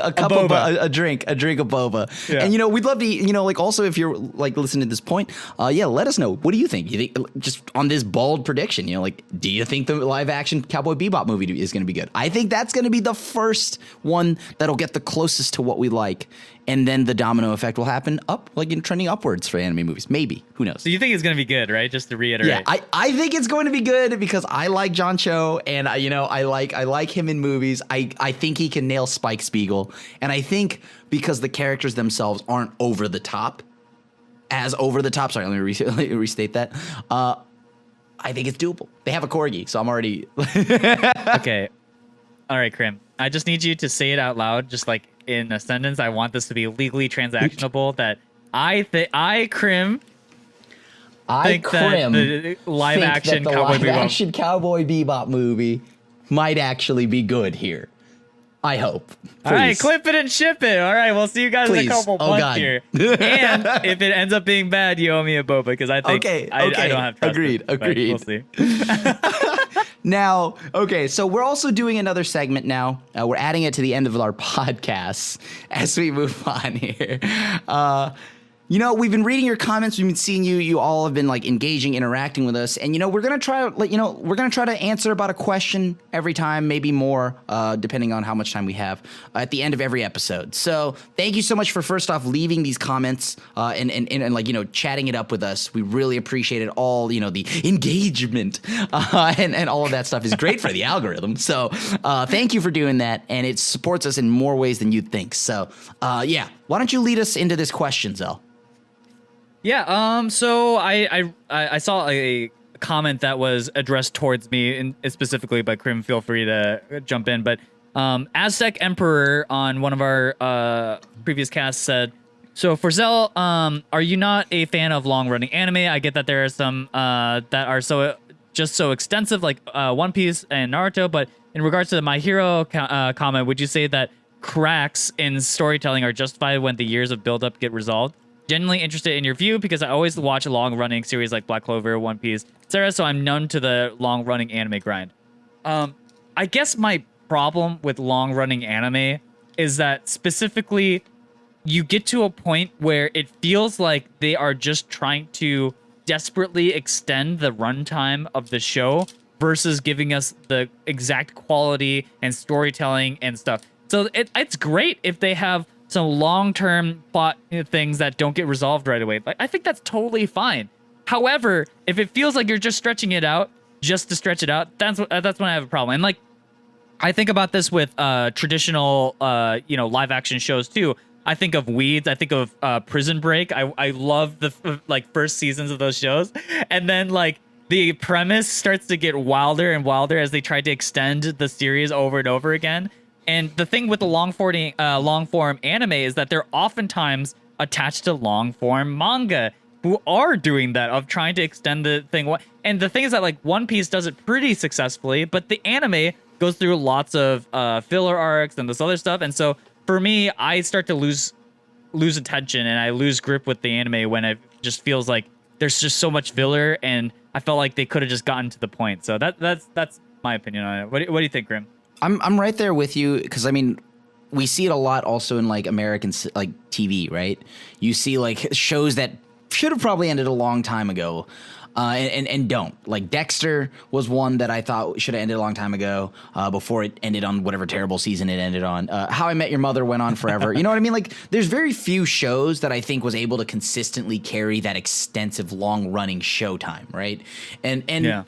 A cup of a drink of boba. Yeah. And we'd love to, like, also if you're like listening to this point, let us know. What do you think? You think, just on this bold prediction, like, do you think the live action Cowboy Bebop movie is going to be good? I think that's going to be the first one that'll get the closest to what we like. and then the domino effect will happen up, like trending upwards for anime movies. Maybe, who knows? So you think it's gonna be good, right? Just to reiterate. Yeah, I think it's going to be good because I like John Cho, and I like him in movies. I think he can nail Spike Spiegel, and I think because the characters themselves aren't over the top. Sorry, let me restate that. I think it's doable. They have a corgi, so I'm already. Okay. All right, Crim. I just need you to say it out loud, just like in a sentence. I want this to be legally transactionable. That Crim. Think that the live action Cowboy Bebop movie might actually be good here. I hope. Please. All right, clip it and ship it. All right, we'll see you guys in a couple months here. And if it ends up being bad, you owe me a boba because I think I don't have trust. Agreed. We'll see. Now, okay, so we're also doing another segment now. We're adding it to the end of our podcasts as we move on here. We've been reading your comments. We've been seeing you. You all have been like engaging, interacting with us, and we're gonna try. We're gonna try to answer about a question every time, maybe more, depending on how much time we have at the end of every episode. So thank you so much for first off leaving these comments and chatting it up with us. We really appreciate it all. The engagement and all of that stuff is great for the algorithm. So thank you for doing that, and it supports us in more ways than you'd think. So why don't you lead us into this question, Xell? Yeah, so I saw a comment that was addressed towards me, and specifically by Crim. Feel free to jump in. But Aztec Emperor on one of our previous casts said, so for Xell, are you not a fan of long-running anime? I get that there are some that are so extensive, like One Piece and Naruto, but in regards to the My Hero comment, would you say that cracks in storytelling are justified when the years of build-up get resolved? Genuinely interested in your view because I always watch long-running series like Black Clover, One Piece, etc. So I'm known to the long-running anime grind. I guess my problem with long-running anime is that specifically you get to a point where it feels like they are just trying to desperately extend the runtime of the show versus giving us the exact quality and storytelling and stuff. So it's great if they have some long-term plot things that don't get resolved right away. Like, I think that's totally fine. However, if it feels like you're just stretching it out just to stretch it out, that's when I have a problem. And like, I think about this with traditional, live-action shows too. I think of Weeds. I think of Prison Break. I love the first seasons of those shows, and then like the premise starts to get wilder and wilder as they try to extend the series over and over again. And the thing with the long-form anime is that they're oftentimes attached to long-form manga who are doing that, of trying to extend the thing. And the thing is that like One Piece does it pretty successfully, but the anime goes through lots of filler arcs and this other stuff. And so for me, I start to lose attention and I lose grip with the anime when it just feels like there's just so much filler, and I felt like they could have just gotten to the point. So that's my opinion on it. What do you think, Grim? I'm right there with you because I mean, we see it a lot also in like American like TV, right? You see like shows that should have probably ended a long time ago, and don't. Like Dexter was one that I thought should have ended a long time ago, before it ended on whatever terrible season it ended on. How I Met Your Mother went on forever. You know what I mean? Like there's very few shows that I think was able to consistently carry that extensive long running showtime, right? And yeah.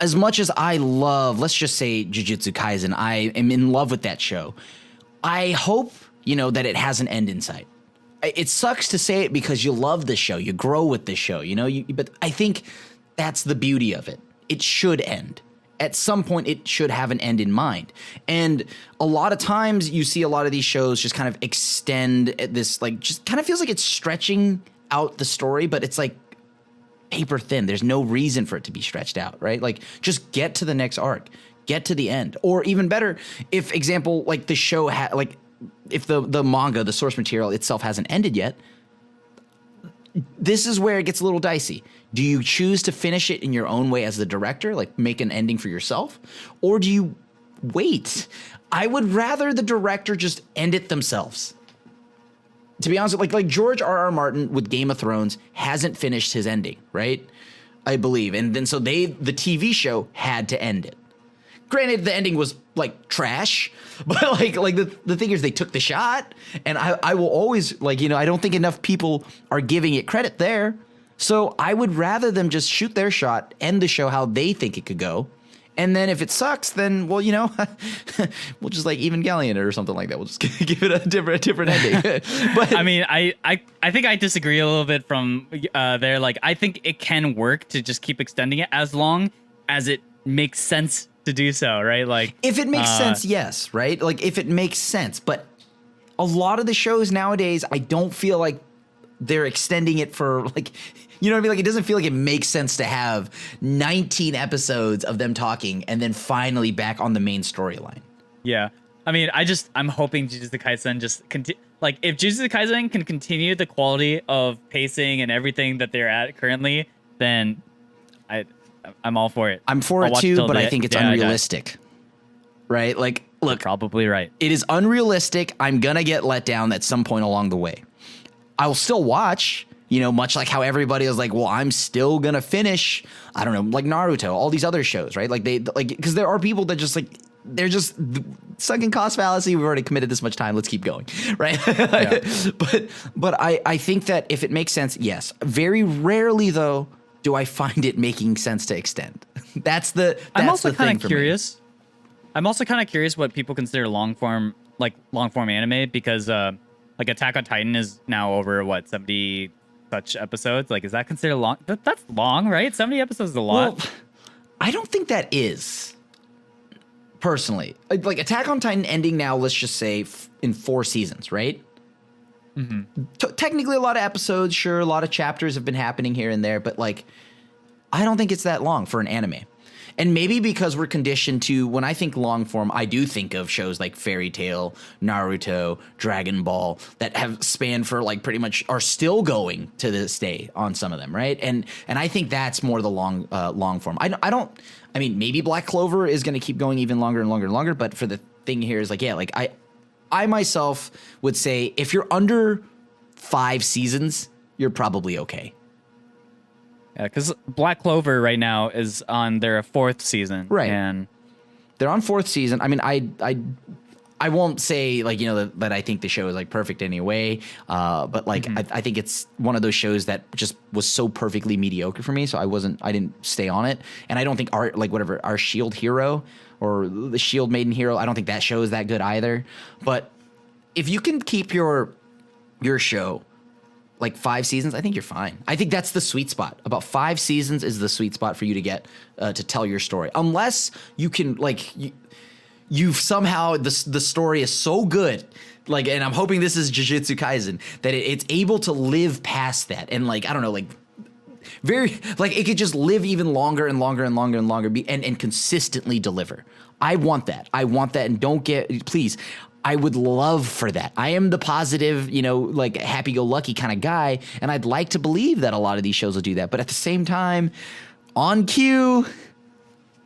As much as I love, let's just say Jujutsu Kaisen, I am in love with that show. I hope, that it has an end in sight. It sucks to say it because you love the show. You grow with the show, but I think that's the beauty of it. It should end. At some point, it should have an end in mind. And a lot of times you see a lot of these shows just kind of extend this, like, just kind of feels like it's stretching out the story, but it's like paper thin. There's no reason for it to be stretched out, right? Like, just get to the next arc, get to the end. Or even better, if example, like the show if the manga, the source material itself hasn't ended yet, this is where it gets a little dicey. Do you choose to finish it in your own way as the director, like make an ending for yourself? Or do you wait? I would rather the director just end it themselves. To be honest, like George R.R. Martin with Game of Thrones hasn't finished his ending, right? I believe. And then so the TV show had to end it. Granted, the ending was like trash, but like the thing is they took the shot, and I will always like, I don't think enough people are giving it credit there. So I would rather them just shoot their shot, end the show how they think it could go. And then if it sucks, then, well, we'll just like Evangelion it or something like that. We'll just give it a different ending. But I mean, I think I disagree a little bit from there. Like, I think it can work to just keep extending it as long as it makes sense to do so, right? Like, if it makes sense, yes, right? Like, if it makes sense. But a lot of the shows nowadays, I don't feel like they're extending it for like... You know what I mean? Like, it doesn't feel like it makes sense to have 19 episodes of them talking and then finally back on the main storyline. Yeah. I mean, I'm hoping Jujutsu Kaisen just like, if Jujutsu Kaisen can continue the quality of pacing and everything that they're at currently, then I'm all for it. I'm for it too, but I think it's unrealistic. Right? Like, look, you're probably right. It is unrealistic. I'm going to get let down at some point along the way. I will still watch. Much like how everybody was like, well, I'm still going to finish, I don't know, like Naruto, all these other shows, right? Like because there are people that just like, they're just sunken cost fallacy. We've already committed this much time. Let's keep going. Right. Yeah. But I think that if it makes sense, yes. Very rarely though, do I find it making sense to extend. I'm also kind of curious. I'm also kind of curious what people consider long form anime, because like Attack on Titan is now over 70 such episodes. Like, is that considered long? That's long, right? 70 episodes is a lot. Well, I don't think that is, personally. Like Attack on Titan ending now, let's just say in 4 seasons, right? Mm-hmm. Technically a lot of episodes, sure, a lot of chapters have been happening here and there, but like, I don't think it's that long for an anime. And maybe because we're conditioned to, when I think long form, I do think of shows like Fairy Tail, Naruto, Dragon Ball that have spanned for like pretty much are still going to this day on some of them, right? And I think that's more the long form. I mean, maybe Black Clover is going to keep going even longer and longer and longer. But for the thing here is like, yeah, like I myself would say if you're under 5 seasons, you're probably okay. Yeah, because Black Clover right now is on their 4th season. Right. And they're on 4th season. I mean, I won't say like, that I think the show is like perfect anyway. But like, mm-hmm. I think it's one of those shows that just was so perfectly mediocre for me. So I didn't stay on it. And I don't think our Shield Hero or the Shield Maiden Hero, I don't think that show is that good either. But if you can keep your show like 5 seasons, I think you're fine. I think that's the sweet spot. About 5 seasons is the sweet spot for you to get to tell your story. Unless you can like you've somehow the story is so good, like, and I'm hoping this is Jujutsu Kaisen, that it's able to live past that, and like I don't know, like very like it could just live even longer and longer and longer and longer, and consistently deliver. I want that, and please. I would love for that. I am the positive, like happy-go-lucky kind of guy, and I'd like to believe that a lot of these shows will do that. But at the same time, on cue,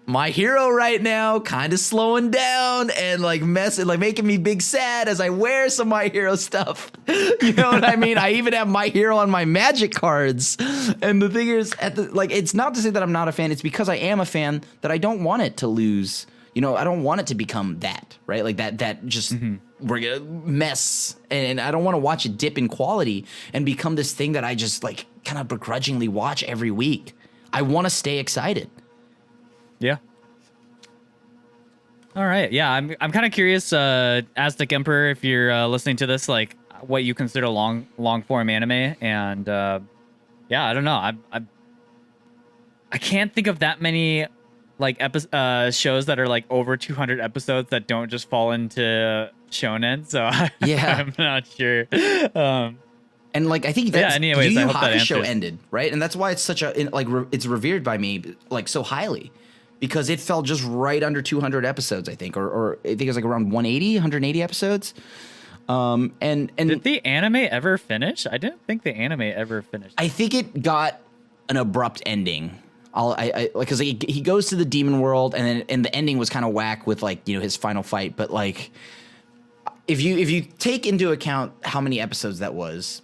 my hero right now kind of slowing down and like making me big sad as I wear some My Hero stuff. You know what I mean? I even have My Hero on my Magic cards. And the thing is, it's not to say that I'm not a fan. It's because I am a fan that I don't want it to lose. I don't want it to become that, right? Like that just we're gonna mess, and I don't want to watch it dip in quality and become this thing that I just like kind of begrudgingly watch every week. I want to stay excited. Yeah. All right. Yeah, I'm kind of curious, Aztec Emperor, if you're listening to this, like what you consider long form anime, and yeah, I don't know. I can't think of that many like shows that are like over 200 episodes that don't just fall into shonen. So yeah, I'm not sure. And like I think that's anyways, Yu Yu Hakusho ended, right? And that's why it's such it's revered by me like so highly, because it fell just right under 200 episodes, I think, or I think it was like around 180 episodes. And did the anime ever finish? I didn't think the anime ever finished. I think it got an abrupt ending. Because he goes to the demon world, and the ending was kind of whack with like his final fight. But like, if you take into account how many episodes that was,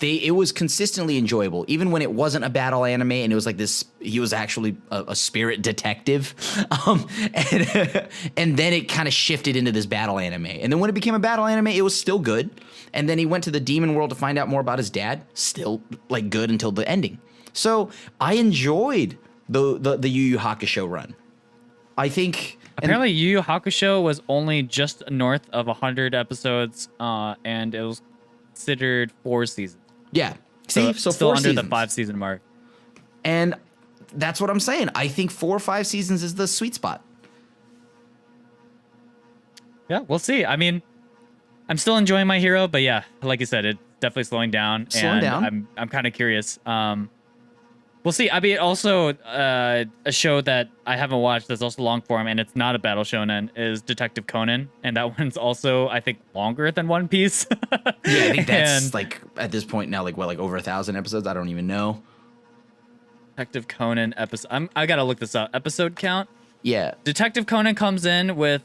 it was consistently enjoyable, even when it wasn't a battle anime and it was like this. He was actually a spirit detective, and then it kind of shifted into this battle anime. And then when it became a battle anime, it was still good. And then he went to the demon world to find out more about his dad. Still like good until the ending. So I enjoyed the Yu Yu Hakusho run. I think apparently Yu Yu Hakusho was only just north of 100 episodes, and it was considered 4 seasons. Yeah. See, so still 4 under seasons. the 5-season mark. And that's what I'm saying. I think 4 or 5 seasons is the sweet spot. Yeah, we'll see. I mean, I'm still enjoying My Hero, but yeah, like you said, it's definitely slowing down. I'm kind of curious. We'll see. I mean, also a show that I haven't watched that's also long form, and it's not a battle shonen, is Detective Conan, and that one's also, I think, longer than One Piece. Yeah, I think that's like at this point now, like over 1,000 episodes. I don't even know. Detective Conan episode. I gotta look this up. Episode count. Yeah. Detective Conan comes in with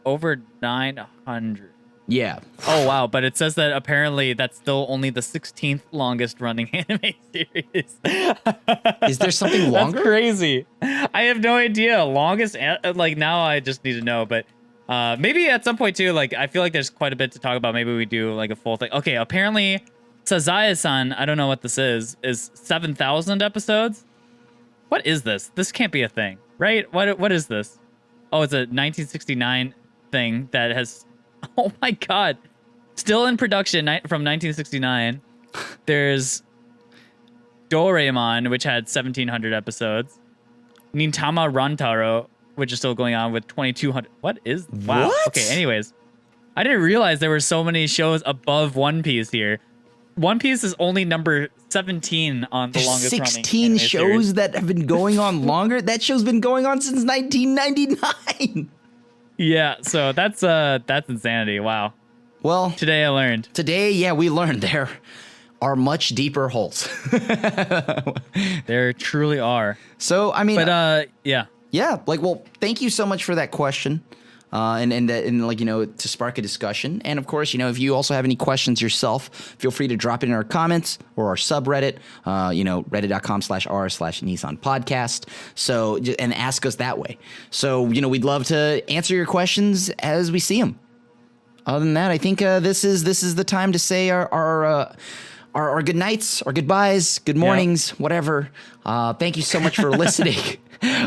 over 900. Yeah. Oh, wow. But it says that apparently that's still only the 16th longest running anime series. Is there something longer? That's crazy. I have no idea. Longest, like now I just need to know. But maybe at some point too, like I feel like there's quite a bit to talk about. Maybe we do like a full thing. Okay, apparently Sazae-san, I don't know what this is 7,000 episodes. What is this? This can't be a thing, right? What is this? Oh, it's a 1969 thing that has... Oh my god. Still in production from 1969. There's Doraemon, which had 1,700 episodes. Nintama Rantaro, which is still going on with 2,200. What is... Wow. What? Okay, anyways. I didn't realize there were so many shows above One Piece here. One Piece is only number 17 on the longest running 16 shows series. that have been going on longer? That show's been going on since 1999. Yeah, so that's insanity. Wow. Well, Today I learned. Today, yeah, we learned there are much deeper holes. There truly are. So, I mean, But yeah. yeah, like, well, thank you so much for that question. And like, you know, to spark a discussion. And of course, you know, if you also have any questions yourself, feel free to drop it in our comments or our subreddit, you know, reddit.com/r/Niisan podcast. So, and ask us that way. So, you know, we'd love to answer your questions as we see them. Other than that, I think this is the time to say our good nights, our goodbyes, good mornings, whatever. Thank you so much for listening.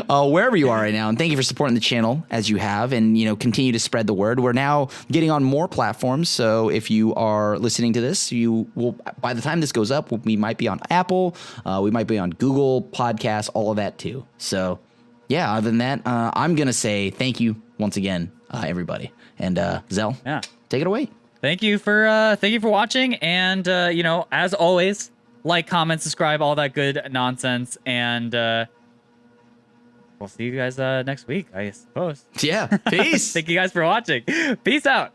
Wherever you are right now, and thank you for supporting the channel as you have, and you know, continue to spread the word. We're now getting on more platforms, so if you are listening to this, you will, by the time this goes up, we might be on Apple, we might be on Google Podcasts, all of that too. So yeah, other than that, I'm gonna say thank you once again, everybody, and Xell, take it away. Thank you for watching, and you know, as always, like, comment, subscribe, all that good nonsense, and we'll see you guys next week, I suppose. Yeah, peace. Thank you guys for watching. Peace out.